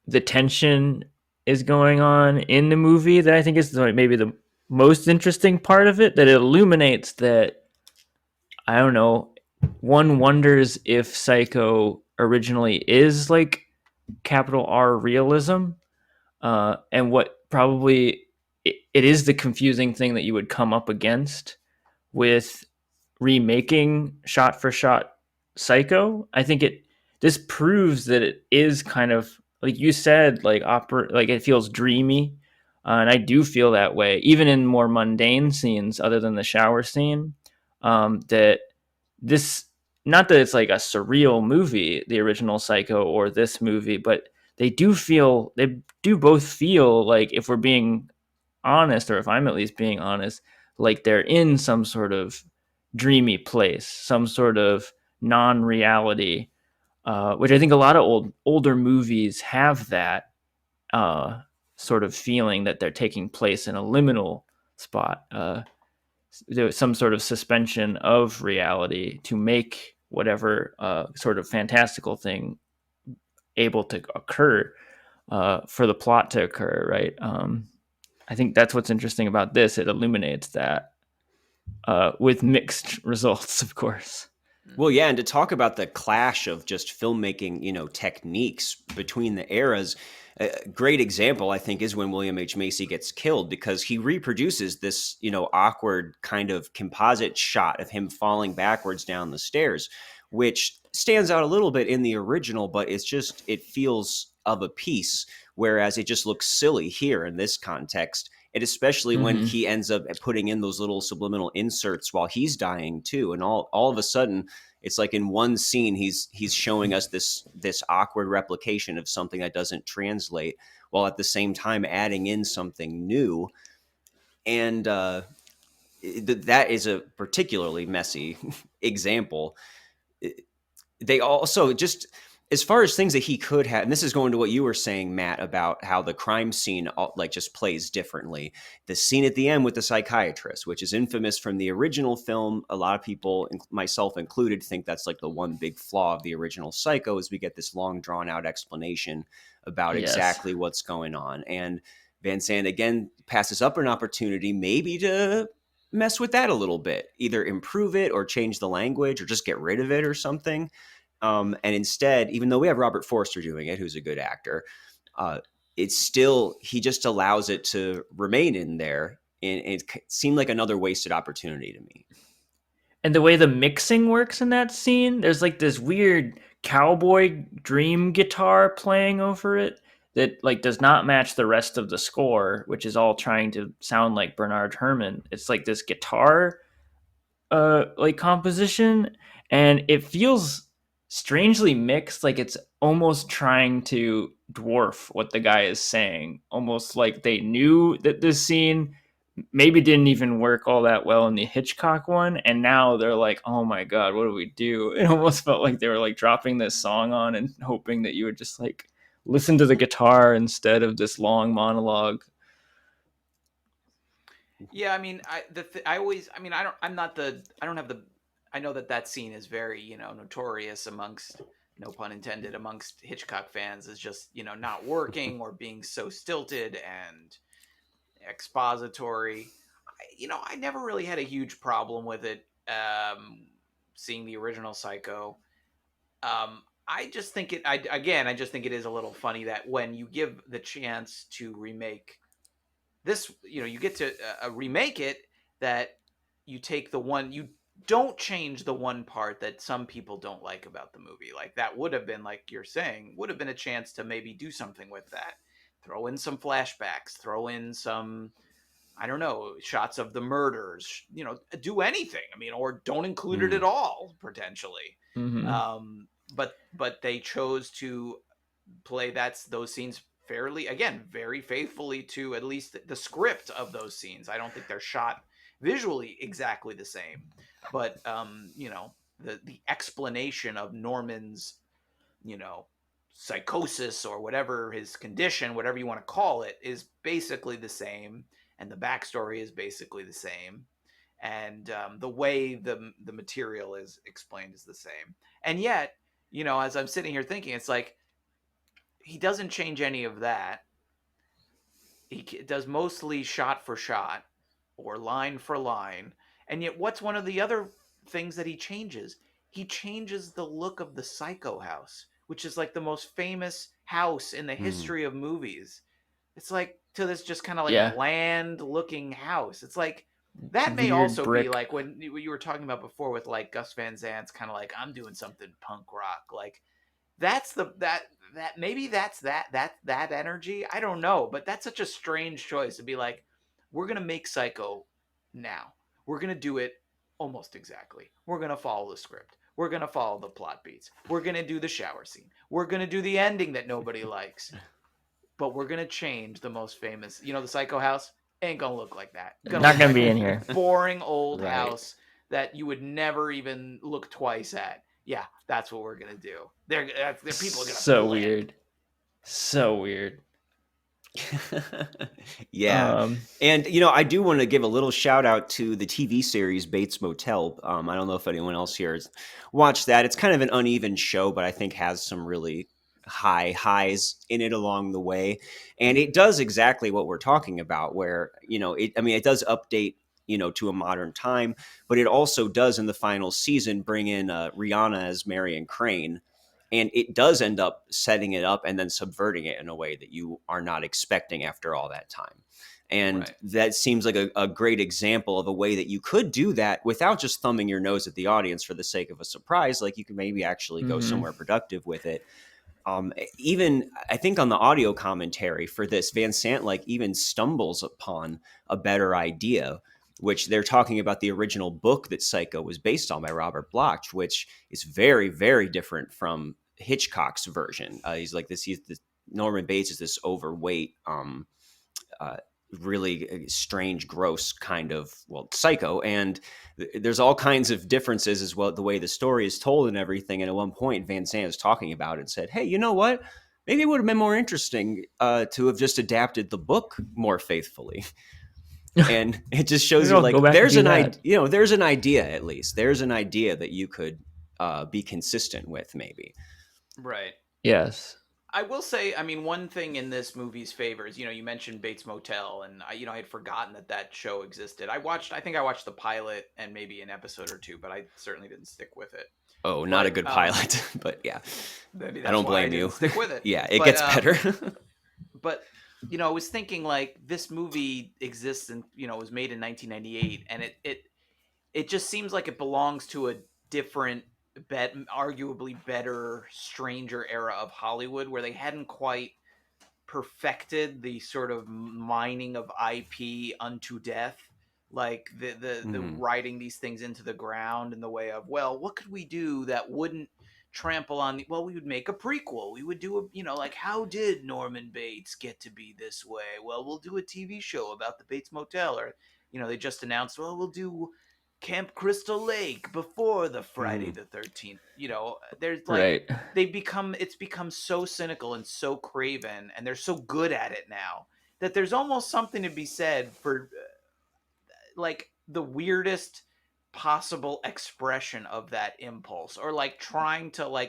the tension is going on in the movie that I think is maybe the most interesting part of it, that it illuminates that, I don't know, one wonders if Psycho originally is like capital R realism, and what probably it is the confusing thing that you would come up against with remaking shot for shot Psycho. I think this proves that it is kind of like you said, like like it feels dreamy, and I do feel that way, even in more mundane scenes other than the shower scene. That this, not that it's like a surreal movie, the original Psycho or this movie, but they do both feel like, if we're being honest, or if I'm at least being honest, like they're in some sort of dreamy place, some sort of non-reality, which I think a lot of older movies have that sort of feeling that they're taking place in a liminal spot, some sort of suspension of reality to make whatever sort of fantastical thing able to occur, for the plot to occur, right? I think that's what's interesting about this. It illuminates that, with mixed results, of course. Well, yeah, and to talk about the clash of just filmmaking, techniques between the eras, a great example, I think, is when William H. Macy gets killed, because he reproduces this, awkward kind of composite shot of him falling backwards down the stairs, which stands out a little bit in the original, but it feels of a piece, whereas it just looks silly here in this context. And especially when he ends up putting in those little subliminal inserts while he's dying too. And all of a sudden, it's like in one scene, he's showing us this awkward replication of something that doesn't translate, while at the same time adding in something new. And that is a particularly messy example. They also just, as far as things that he could have, and this is going to what you were saying, Matt, about how the crime scene like just plays differently. The scene at the end with the psychiatrist, which is infamous from the original film. A lot of people, myself included, think that's like the one big flaw of the original Psycho, is we get this long drawn out explanation about exactly what's going on. And Van Sant again passes up an opportunity maybe to mess with that a little bit, either improve it or change the language or just get rid of it or something. And instead, even though we have Robert Forster doing it, who's a good actor, it's still, he just allows it to remain in there. And it seemed like another wasted opportunity to me. And the way the mixing works in that scene, there's like this weird cowboy dream guitar playing over it that like does not match the rest of the score, which is all trying to sound like Bernard Herrmann. It's like this guitar like composition, and it feels strangely mixed, like it's almost trying to dwarf what the guy is saying, almost like they knew that this scene maybe didn't even work all that well in the Hitchcock one, and now they're like, oh my god, what do we do? It almost felt like they were like dropping this song on and hoping that you would just like listen to the guitar instead of this long monologue. Yeah, I mean, I know that scene is very, notorious amongst, no pun intended, amongst Hitchcock fans, as just, not working or being so stilted and expository. I never really had a huge problem with it, seeing the original Psycho. I just think I just think it is a little funny that when you give the chance to remake this, you get to remake it, that you take the one, you don't change the one part that some people don't like about the movie. Like that would have been, like you're saying, would have been a chance to maybe do something with that. Throw in some flashbacks, throw in some, I don't know, shots of the murders, do anything. I mean, or don't include it at all, potentially. Mm-hmm. But they chose to play those scenes fairly, again, very faithfully to at least the script of those scenes. I don't think they're shot visually exactly the same, but the explanation of Norman's, psychosis or whatever his condition, whatever you want to call it, is basically the same, and the backstory is basically the same, and the way the material is explained is the same. And yet, as I'm sitting here thinking, it's like he doesn't change any of that. He does mostly shot for shot or line for line. And yet, what's one of the other things that he changes? He changes the look of the Psycho house, which is like the most famous house in the history of movies. It's like to this just kind of like bland looking house. It's like that may Weird also brick. be like when you were talking about before with like Gus Van Sant's kind of like, I'm doing something punk rock. Like that's maybe that's that energy. I don't know, but that's such a strange choice to be like, we're gonna make Psycho now. We're gonna do it almost exactly. We're gonna follow the script. We're gonna follow the plot beats. We're gonna do the shower scene. We're gonna do the ending that nobody likes. But we're gonna change the most famous. The Psycho house ain't gonna look like that. Not gonna be in here. Boring old Right. house that you would never even look twice at. Yeah, that's what we're gonna do. They're people are gonna So blend. weird. So weird. Yeah. And, I do want to give a little shout out to the TV series Bates Motel. I don't know if anyone else here has watched that. It's kind of an uneven show, but I think has some really high highs in it along the way. And it does exactly what we're talking about, where, it does update, to a modern time, but it also does in the final season bring in Rihanna as Marion Crane. And it does end up setting it up and then subverting it in a way that you are not expecting after all that time. And Right. that seems like a great example of a way that you could do that without just thumbing your nose at the audience for the sake of a surprise. Like you could maybe actually go somewhere productive with it. Even I think on the audio commentary for this, Van Sant even stumbles upon a better idea, which they're talking about the original book that Psycho was based on by Robert Bloch, which is very, very different from Hitchcock's version. He's Norman Bates is this overweight, really strange, gross kind of, psycho. And there's all kinds of differences as well, the way the story is told and everything. And at one point, Van Sant is talking about it and said, hey, you know what? Maybe it would have been more interesting to have just adapted the book more faithfully. And it just shows you there's an idea, there's an idea, at least there's an idea that you could be consistent with maybe. Right. Yes. I will say, one thing in this movie's favor is, you mentioned Bates Motel, and I had forgotten that show existed. I think I watched the pilot and maybe an episode or two, but I certainly didn't stick with it. Oh, not a good pilot, but yeah, maybe I don't blame you. Stick with it. Yeah, it gets better. But I was thinking this movie exists and was made in 1998, and it just seems like it belongs to a different, arguably better, stranger era of Hollywood where they hadn't quite perfected the sort of mining of IP unto death, like the writing these things into the ground in the way of, what could we do that wouldn't trample on we would make a prequel. We would do how did Norman Bates get to be this way? We'll do a TV show about the Bates Motel, or they just announced, we'll do Camp Crystal Lake before the Friday the 13th. There's it's become so cynical and so craven, and they're so good at it now that there's almost something to be said for the weirdest possible expression of that impulse, or trying to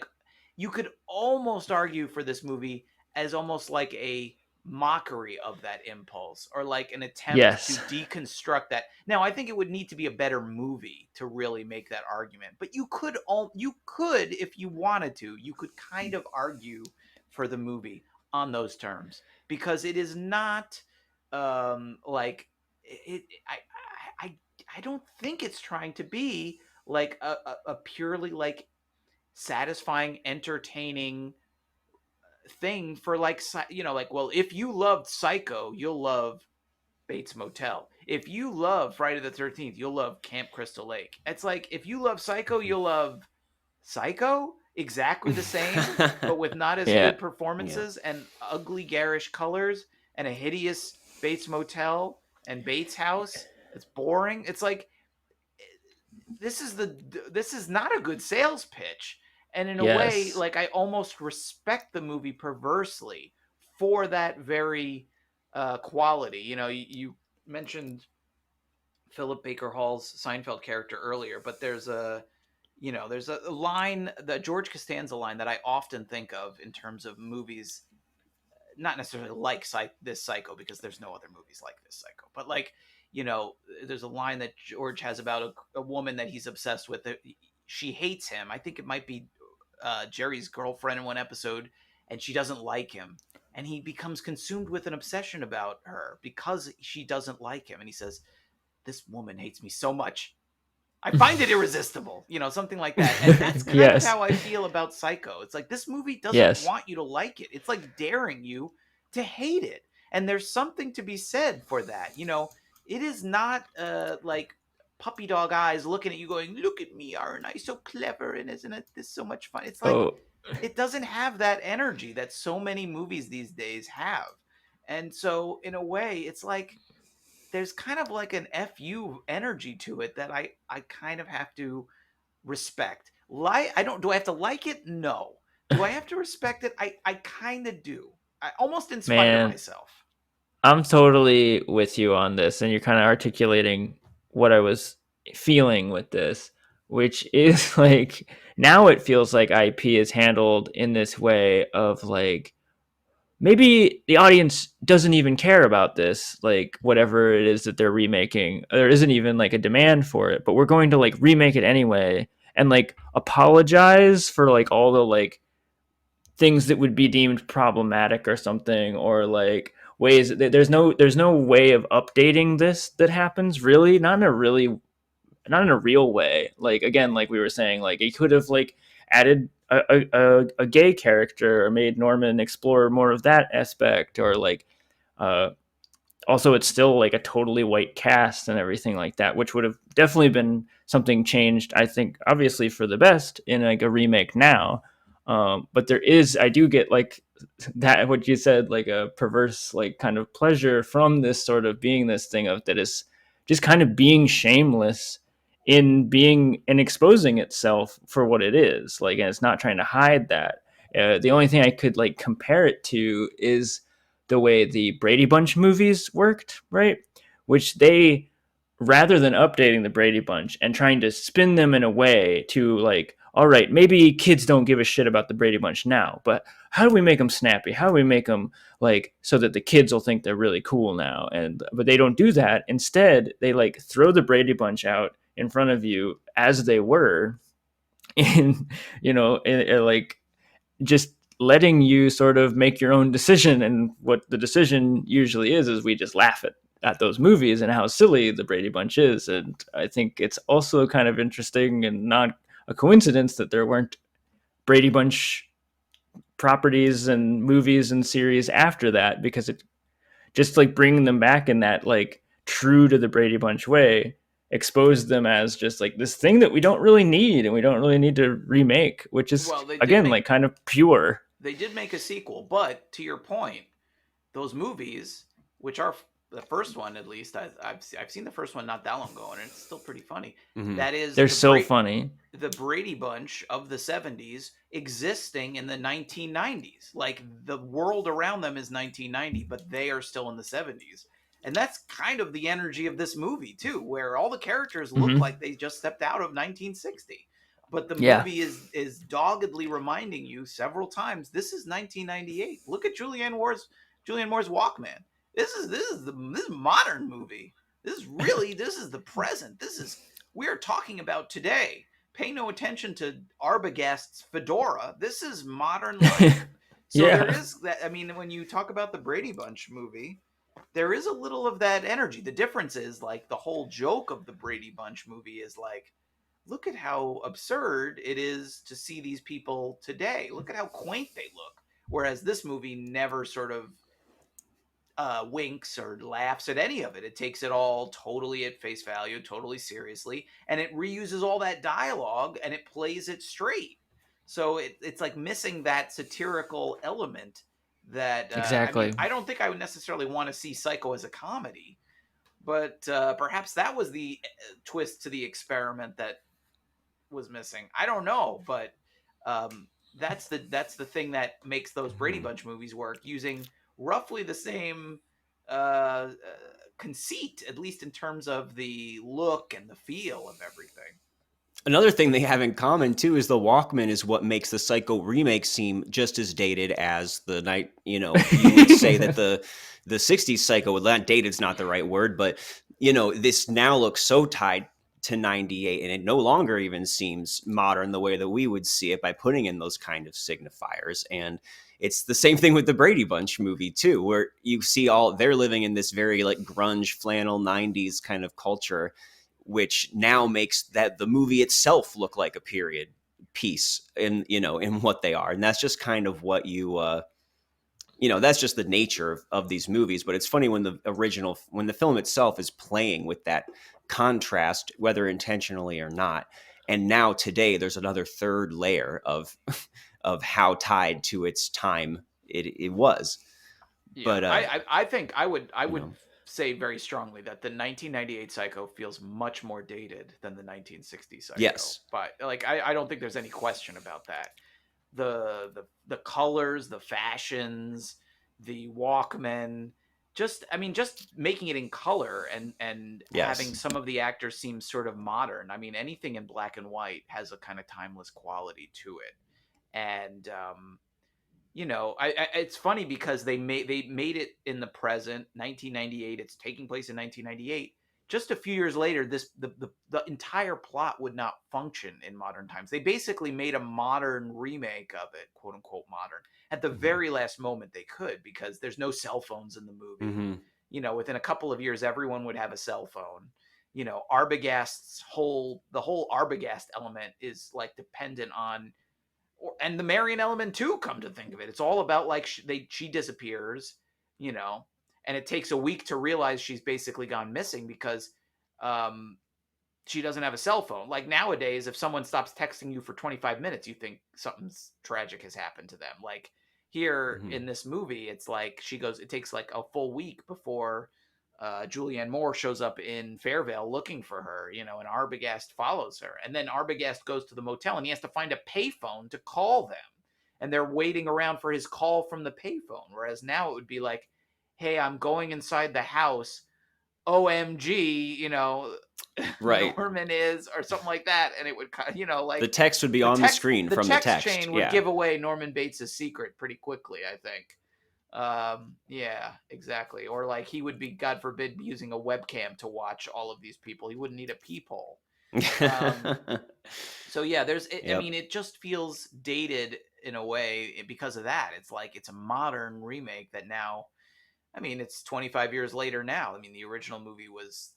you could almost argue for this movie as almost like a mockery of that impulse, or an attempt to deconstruct that. Now, I think it would need to be a better movie to really make that argument, but you could if you wanted to, you could kind of argue for the movie on those terms, because it is not I don't think it's trying to be a purely satisfying, entertaining thing for if you loved Psycho, you'll love Bates Motel. If you love Friday the 13th, you'll love Camp Crystal Lake. It's if you love Psycho, you'll love Psycho. exactly the same, but with not as Yeah. good performances and ugly, garish colors and a hideous Bates Motel and Bates House. It's boring. It's like this is not a good sales pitch. And in a way, Yes. like I almost respect the movie perversely for that very quality. You know, you mentioned Philip Baker Hall's Seinfeld character earlier, but there's a line, the George Costanza line, that I often think of in terms of movies, not necessarily like this Psycho, because there's no other movies like this Psycho, but like, there's a line that George has about a woman that he's obsessed with. She hates him. I think it might be Jerry's girlfriend in one episode, and she doesn't like him. And he becomes consumed with an obsession about her because she doesn't like him. And he says, "This woman hates me so much, I find it irresistible," something like that. And that's kind of Yes. how I feel about Psycho. It's like this movie doesn't Yes. want you to like it. It's like daring you to hate it. And there's something to be said for that. It is not like puppy dog eyes looking at you going, "Look at me, aren't I so clever? And isn't it this so much fun?" It's like, Oh, it doesn't have that energy that so many movies these days have. And so in a way, it's like there's kind of like an fu energy to it that I kind of have to respect. I don't Do I have to like it? No. Do I have to respect it? I kind of do. I almost in spite of man. myself. I'm totally with you on this, and you're kind of articulating what I was feeling with this, which is like now it feels like IP is handled in this way of like maybe the audience doesn't even care about this, like whatever it is that they're remaking. There isn't even like a demand for it, but we're going to like remake it anyway and like apologize for like all the like things that would be deemed problematic or something, or like ways that there's no way of updating this that happens, really not in a real way. Like again, like we were saying, like he could have like added a gay character or made Norman explore more of that aspect, or like uh also it's still like a totally white cast and everything like that, which would have definitely been something changed, I think, obviously for the best in like a remake now. But I do get like that, what you said, like a perverse like kind of pleasure from this sort of being this thing of that is just kind of being shameless in being and exposing itself for what it is, like, and it's not trying to hide that. The only thing I could like compare it to is the way the Brady Bunch movies worked, right? Which they, rather than updating the Brady Bunch and trying to spin them in a way to like, all right, maybe kids don't give a shit about the Brady Bunch now, but how do we make them snappy? How do we make them like so that the kids will think they're really cool now? But they don't do that. Instead, they like throw the Brady Bunch out in front of you as they were, in like just letting you sort of make your own decision. And what the decision usually is we just laugh at those movies and how silly the Brady Bunch is. And I think it's also kind of interesting and not a coincidence that there weren't Brady Bunch properties and movies and series after that, because it just like bringing them back in that like true to the Brady Bunch way exposed them as just like this thing that we don't really need and we don't really need to remake, which is Well, again like kind of pure. they did make a sequel, but to your point, those movies, which are the first one, at least I've seen the first one not that long ago, and it's still pretty funny. Mhm. That is, They're so funny. The Brady Bunch of the 70s existing in the 1990s. Like the world around them is 1990, but they are still in the 70s. And that's kind of the energy of this movie too, where all the characters look like they just stepped out of 1960. But the movie is doggedly reminding you several times, this is 1998. Look at Julianne Moore's Walkman. This is modern movie. This is the present. We are talking about today. Pay no attention to Arbogast's fedora. This is modern life. So there is that. I mean, when you talk about the Brady Bunch movie, there is a little of that energy. The difference is like the whole joke of the Brady Bunch movie is like, look at how absurd it is to see these people today. Look at how quaint they look. Whereas this movie never sort of winks or laughs at any of it. It takes it all totally at face value, totally seriously, and it reuses all that dialogue and it plays it straight. So it's like missing that satirical element that I mean, Exactly. I don't think I would necessarily want to see Psycho as a comedy, but perhaps that was the twist to the experiment that was missing. I don't know, but that's the thing that makes those Brady Bunch movies work, using roughly the same uh, conceit, at least in terms of the look and the feel of everything. Another thing they have in common too is the Walkman is what makes the Psycho remake seem just as dated as the night. You would say that the '60s Psycho, well, not dated's not the right word, but this now looks so tied to '98, and it no longer even seems modern the way that we would see it by putting in those kind of signifiers. And it's the same thing with the Brady Bunch movie too, where you see they're living in this very like grunge flannel '90s kind of culture, which now makes that the movie itself look like a period piece in what they are. And that's just kind of what that's just the nature of these movies. But it's funny when the film itself is playing with that contrast, whether intentionally or not. And now today there's another third layer of of how tied to its time it was. Yeah, but I think I would say very strongly that the 1998 Psycho feels much more dated than the 1960 Psycho. Yes. But like I don't think there's any question about that. The colors, the fashions, the Walkman, just making it in color and Yes. having some of the actors seem sort of modern. I mean, anything in black and white has a kind of timeless quality to it. And it's funny because they made it in the present, 1998. It's taking place in 1998. Just a few years later, the entire plot would not function in modern times. They basically made a modern remake of it, quote unquote modern, at the very last moment they could, because there's no cell phones in the movie. Mm-hmm. Within a couple of years, everyone would have a cell phone. Arbogast's whole Arbogast element is like dependent on, and the Marion element too, come to think of it. It's all about like she disappears, and it takes a week to realize she's basically gone missing because she doesn't have a cell phone. Like nowadays, if someone stops texting you for 25 minutes, you think something's tragic has happened to them. Like here in this movie, it's like it takes like a full week before Julianne Moore shows up in Fairvale looking for her, and Arbogast follows her. And then Arbogast goes to the motel and he has to find a payphone to call them. And they're waiting around for his call from the payphone. Whereas now it would be like, hey, I'm going inside the house. OMG, Right. Norman is, or something like that. And it would, like the text would be on the screen from the text chain would give away Norman Bates' secret pretty quickly, I think. Yeah, exactly. Or like he would be, God forbid, using a webcam to watch all of these people. He wouldn't need a peephole. So yeah, I mean, it just feels dated in a way because of that. It's like it's a modern remake that now, I mean, it's 25 years later now. I mean, the original movie was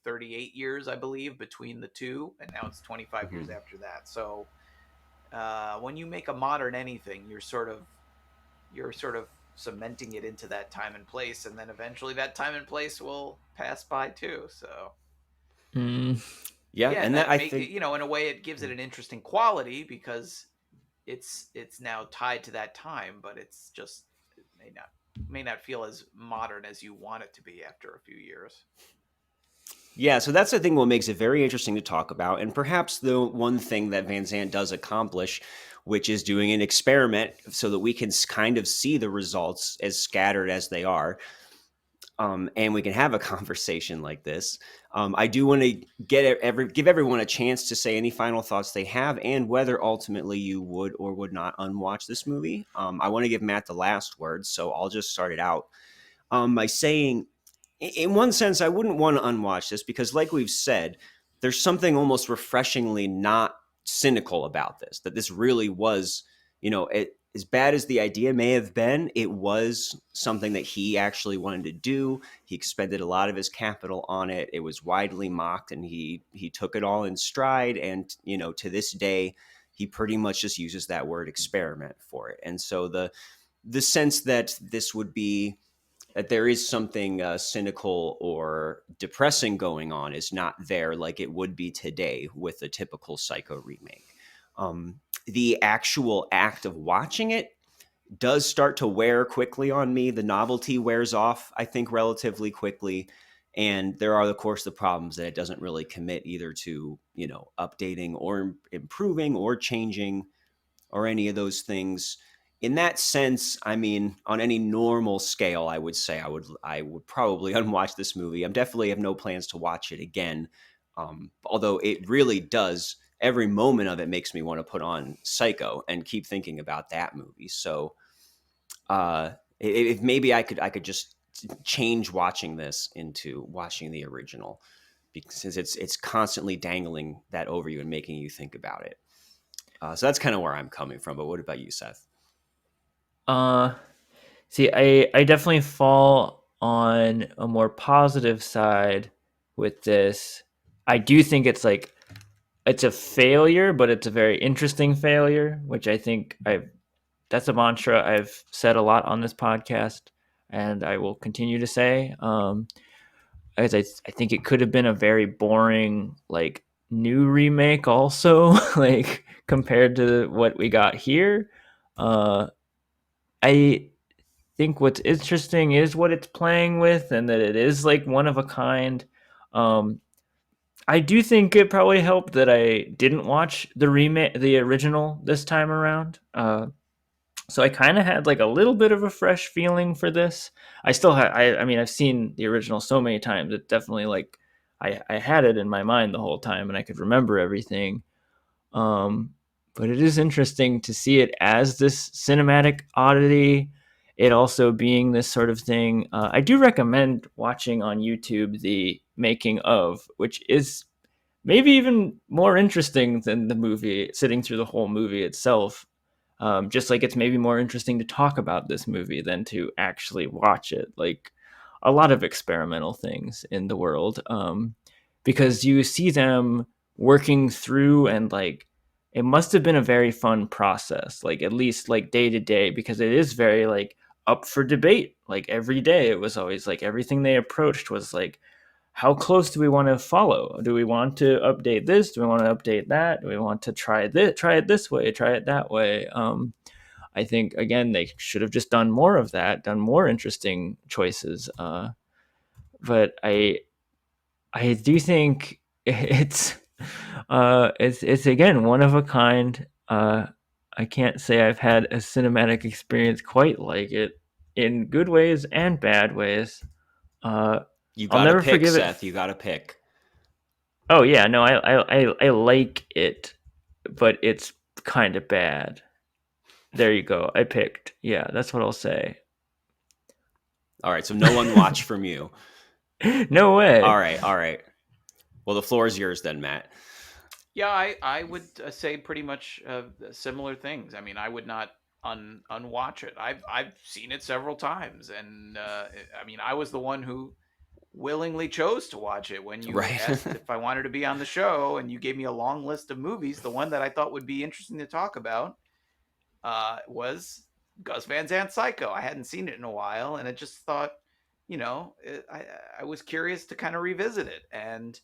38 years, I believe, between the two, and now it's 25 years after that. So when you make a modern anything, you're sort of cementing it into that time and place, and then eventually that time and place will pass by too. So yeah, and that I think, in a way it gives it an interesting quality because it's now tied to that time, but it's just, it may not feel as modern as you want it to be after a few years. Yeah, so that's the thing what makes it very interesting to talk about. And perhaps the one thing that Van Sant does accomplish, which is doing an experiment so that we can kind of see the results as scattered as they are. And we can have a conversation like this. I do want to give everyone a chance to say any final thoughts they have and whether ultimately you would or would not unwatch this movie. I want to give Matt the last word, so I'll just start it out by saying, in one sense, I wouldn't want to unwatch this because, like we've said, there's something almost refreshingly not cynical about this, that this really was, as bad as the idea may have been, it was something that he actually wanted to do. He expended a lot of his capital on it. It was widely mocked, and he took it all in stride. And, to this day, he pretty much just uses that word experiment for it. And so the sense that this would be, that there is something cynical or depressing going on is not there like it would be today with a typical Psycho remake. The actual act of watching it does start to wear quickly on me. The novelty wears off, I think, relatively quickly. And there are, of course, the problems that it doesn't really commit either to, updating or improving or changing or any of those things. In that sense, I mean, on any normal scale, I would say I would probably unwatch this movie. I definitely have no plans to watch it again. Although it really does, every moment of it makes me want to put on Psycho and keep thinking about that movie. So if maybe I could just change watching this into watching the original, because it's constantly dangling that over you and making you think about it. So that's kind of where I'm coming from. But what about you, Seth? See, I definitely fall on a more positive side with this. I do think it's a failure, but it's a very interesting failure, which I think that's a mantra I've said a lot on this podcast, and I will continue to say. As I think it could have been a very boring, like, new remake also, like, compared to what we got here. I think what's interesting is what it's playing with, and that it is like one of a kind. I do think it probably helped that I didn't watch the original this time around. So I kind of had like a little bit of a fresh feeling for this. I still had, I mean, I've seen the original so many times. It definitely like, I had it in my mind the whole time and I could remember everything. Um, but it is interesting to see it as this cinematic oddity. It also being this sort of thing. I do recommend watching on YouTube the making of, which is maybe even more interesting than the movie, sitting through the whole movie itself. Just like it's maybe more interesting to talk about this movie than to actually watch it. Like a lot of experimental things in the world, because you see them working through, and like it must have been a very fun process, like at least like day to day, because it is very like up for debate. Like every day, it was always like everything they approached was like, how close do we want to follow? Do we want to update this? Do we want to update that? Do we want to try it this way, try it that way? I think again they should have just done more of that, done more interesting choices. But I do think it's again one of a kind. I can't say I've had a cinematic experience quite like it, in good ways and bad ways. You I'll got to never pick, forgive it. Seth. You got to pick. Oh yeah, no, I like it, but it's kind of bad. There you go. I picked. Yeah, that's what I'll say. All right. So no one watch from you. No way. All right. All right. Well, the floor is yours then, Matt. Yeah, I would say pretty much similar things. I mean, I would not unwatch it. I've seen it several times, and I mean, I was the one who willingly chose to watch it when you Right. asked if I wanted to be on the show, and you gave me a long list of movies. The one that I thought would be interesting to talk about was Gus Van Sant Psycho. I hadn't seen it in a while, and I just thought, I was curious to kind of revisit it, and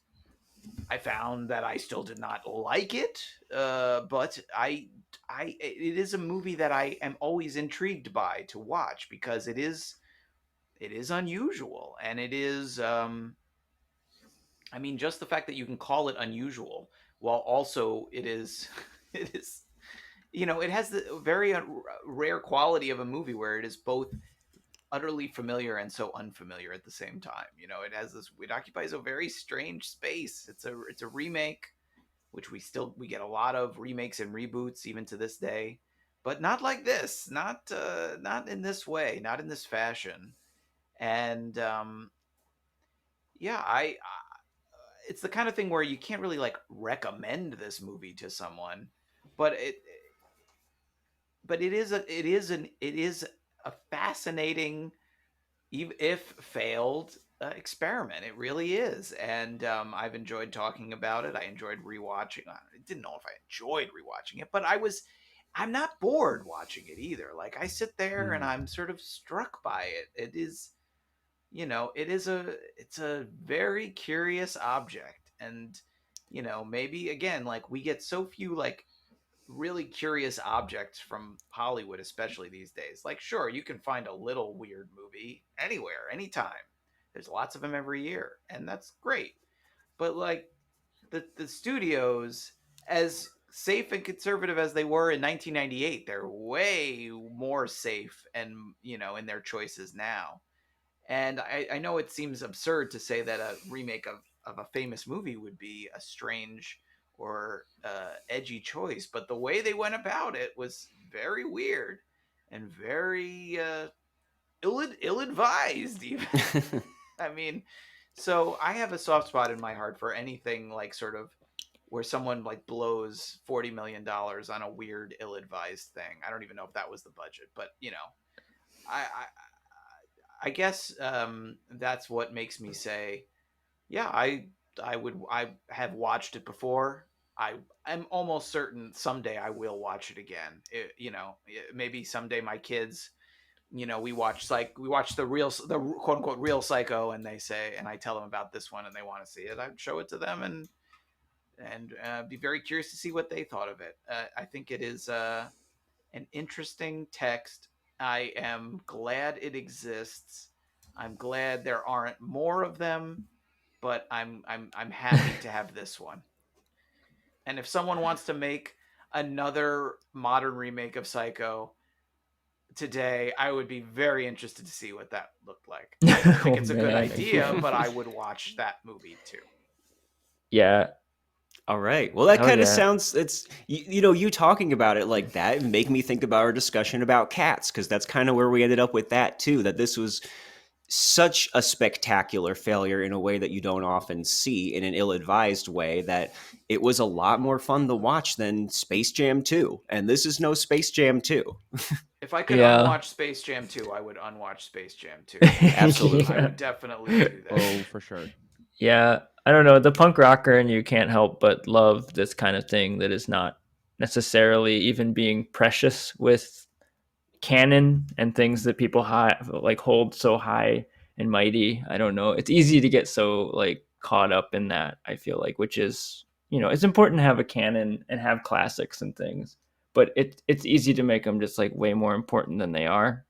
I found that I still did not like it, but it is a movie that I am always intrigued by to watch, because it is unusual, and it is I mean, just the fact that you can call it unusual while also it is it is it has the very rare quality of a movie where it is both utterly familiar and so unfamiliar at the same time. It occupies a very strange space. It's a remake, which we get a lot of remakes and reboots even to this day, but not like this, not in this way, not in this fashion. And yeah, it's the kind of thing where you can't really like recommend this movie to someone, but it is a fascinating, even if failed, experiment. It really is, and I've enjoyed talking about it. I enjoyed rewatching. I didn't know if I enjoyed rewatching it, but I'm not bored watching it either. Like, I sit there and I'm sort of struck by it. It is, it's a very curious object, and maybe again, like, we get so few like really curious objects from Hollywood, especially these days. Like, sure, you can find a little weird movie anywhere, anytime. There's lots of them every year, and that's great. But like the studios, as safe and conservative as they were in 1998, they're way more safe and in their choices now. And I know it seems absurd to say that a remake of a famous movie would be a strange or edgy choice, but the way they went about it was very weird and very ill-advised even. I mean, so I have a soft spot in my heart for anything like sort of where someone like blows $40 million on a weird ill-advised thing. I don't even know if that was the budget, but I guess that's what makes me say, yeah, I have watched it before. I'm almost certain someday I will watch it again. Maybe someday my kids, we watch the quote unquote real Psycho, and they say, and I tell them about this one, and they want to see it. I'd show it to them and be very curious to see what they thought of it. I think it is an interesting text. I am glad it exists. I'm glad there aren't more of them, but I'm happy to have this one. And if someone wants to make another modern remake of Psycho today, I would be very interested to see what that looked like. I don't think it's a good idea, but I would watch that movie too. Yeah. All right. Well, that kind of sounds, it's, you talking about it like that make me think about our discussion about Cats, because that's kind of where we ended up with that too, that this was such a spectacular failure in a way that you don't often see, in an ill-advised way, that it was a lot more fun to watch than Space Jam 2. And this is no Space Jam 2. If I could unwatch Space Jam 2, I would unwatch Space Jam 2. Absolutely. I would definitely do that. Oh, for sure. Yeah. I don't know. The punk rocker and you can't help but love this kind of thing that is not necessarily even being precious with canon and things that people hold so high and mighty. I don't know. It's easy to get so like caught up in that, I feel like, which is, it's important to have a canon and have classics and things, but it's easy to make them just like way more important than they are.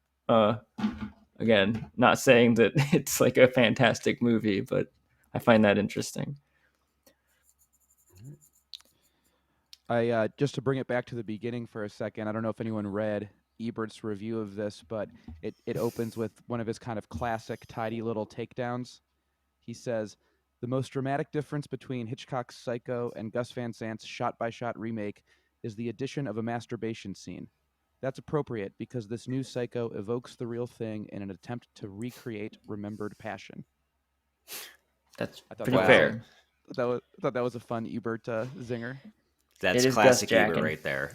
Again, not saying that it's like a fantastic movie, but I find that interesting. I just to bring it back to the beginning for a second, I don't know if anyone read Ebert's review of this, but it opens with one of his kind of classic tidy little takedowns. He says, "The most dramatic difference between Hitchcock's Psycho and Gus Van Sant's shot-by-shot remake is the addition of a masturbation scene. That's appropriate because this new Psycho evokes the real thing in an attempt to recreate remembered passion." That's pretty fair. I thought that was a fun Ebert zinger. That's classic Ebert right there.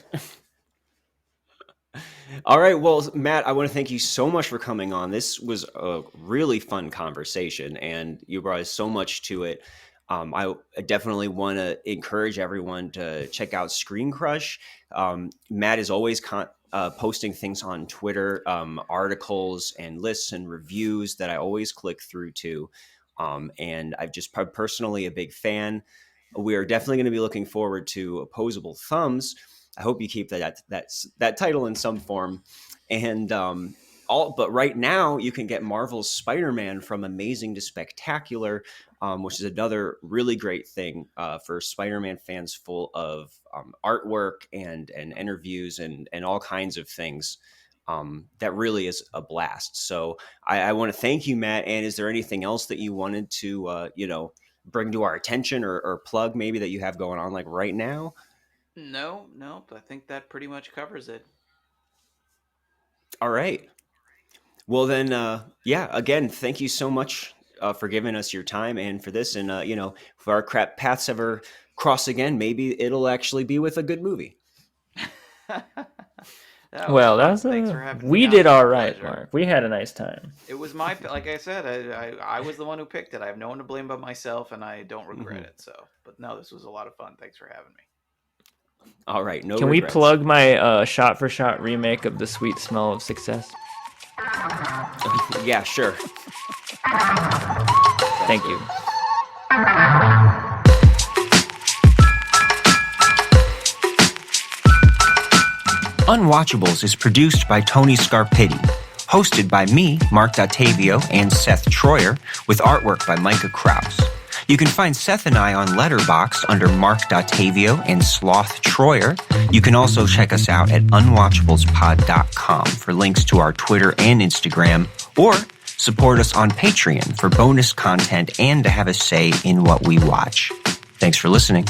All right. Well, Matt, I want to thank you so much for coming on. This was a really fun conversation, and you brought so much to it. I definitely want to encourage everyone to check out Screen Crush. Matt is always posting things on Twitter, articles and lists and reviews that I always click through to. And I've just personally a big fan. We are definitely going to be looking forward to Opposable Thumbs. I hope you keep that title in some form. And but right now you can get Marvel's Spider-Man from amazing to spectacular, which is another really great thing for Spider-Man fans, full of artwork and interviews and all kinds of things. That really is a blast. So I want to thank you, Matt. And is there anything else that you wanted to, bring to our attention or plug maybe that you have going on like right now? No, I think that pretty much covers it. All right. Well then, again, thank you so much for giving us your time and for this. And, if our crap paths ever cross again, maybe it'll actually be with a good movie. We did all right, Mark. We had a nice time. It was like I said, I was the one who picked it. I have no one to blame but myself, and I don't regret it. So, but no, this was a lot of fun. Thanks for having me. All right. No. Can regrets. we plug my shot-for-shot remake of The Sweet Smell of Success? Yeah, sure. Thank you. Unwatchables is produced by Tony Scarpitti, hosted by me, Marc Dottavio, and Seth Troyer, with artwork by Micah Kraus. You can find Seth and I on Letterboxd under Marc Dottavio and Sloth Troyer. You can also check us out at unwatchableспod.com for links to our Twitter and Instagram, or support us on Patreon for bonus content and to have a say in what we watch. Thanks for listening.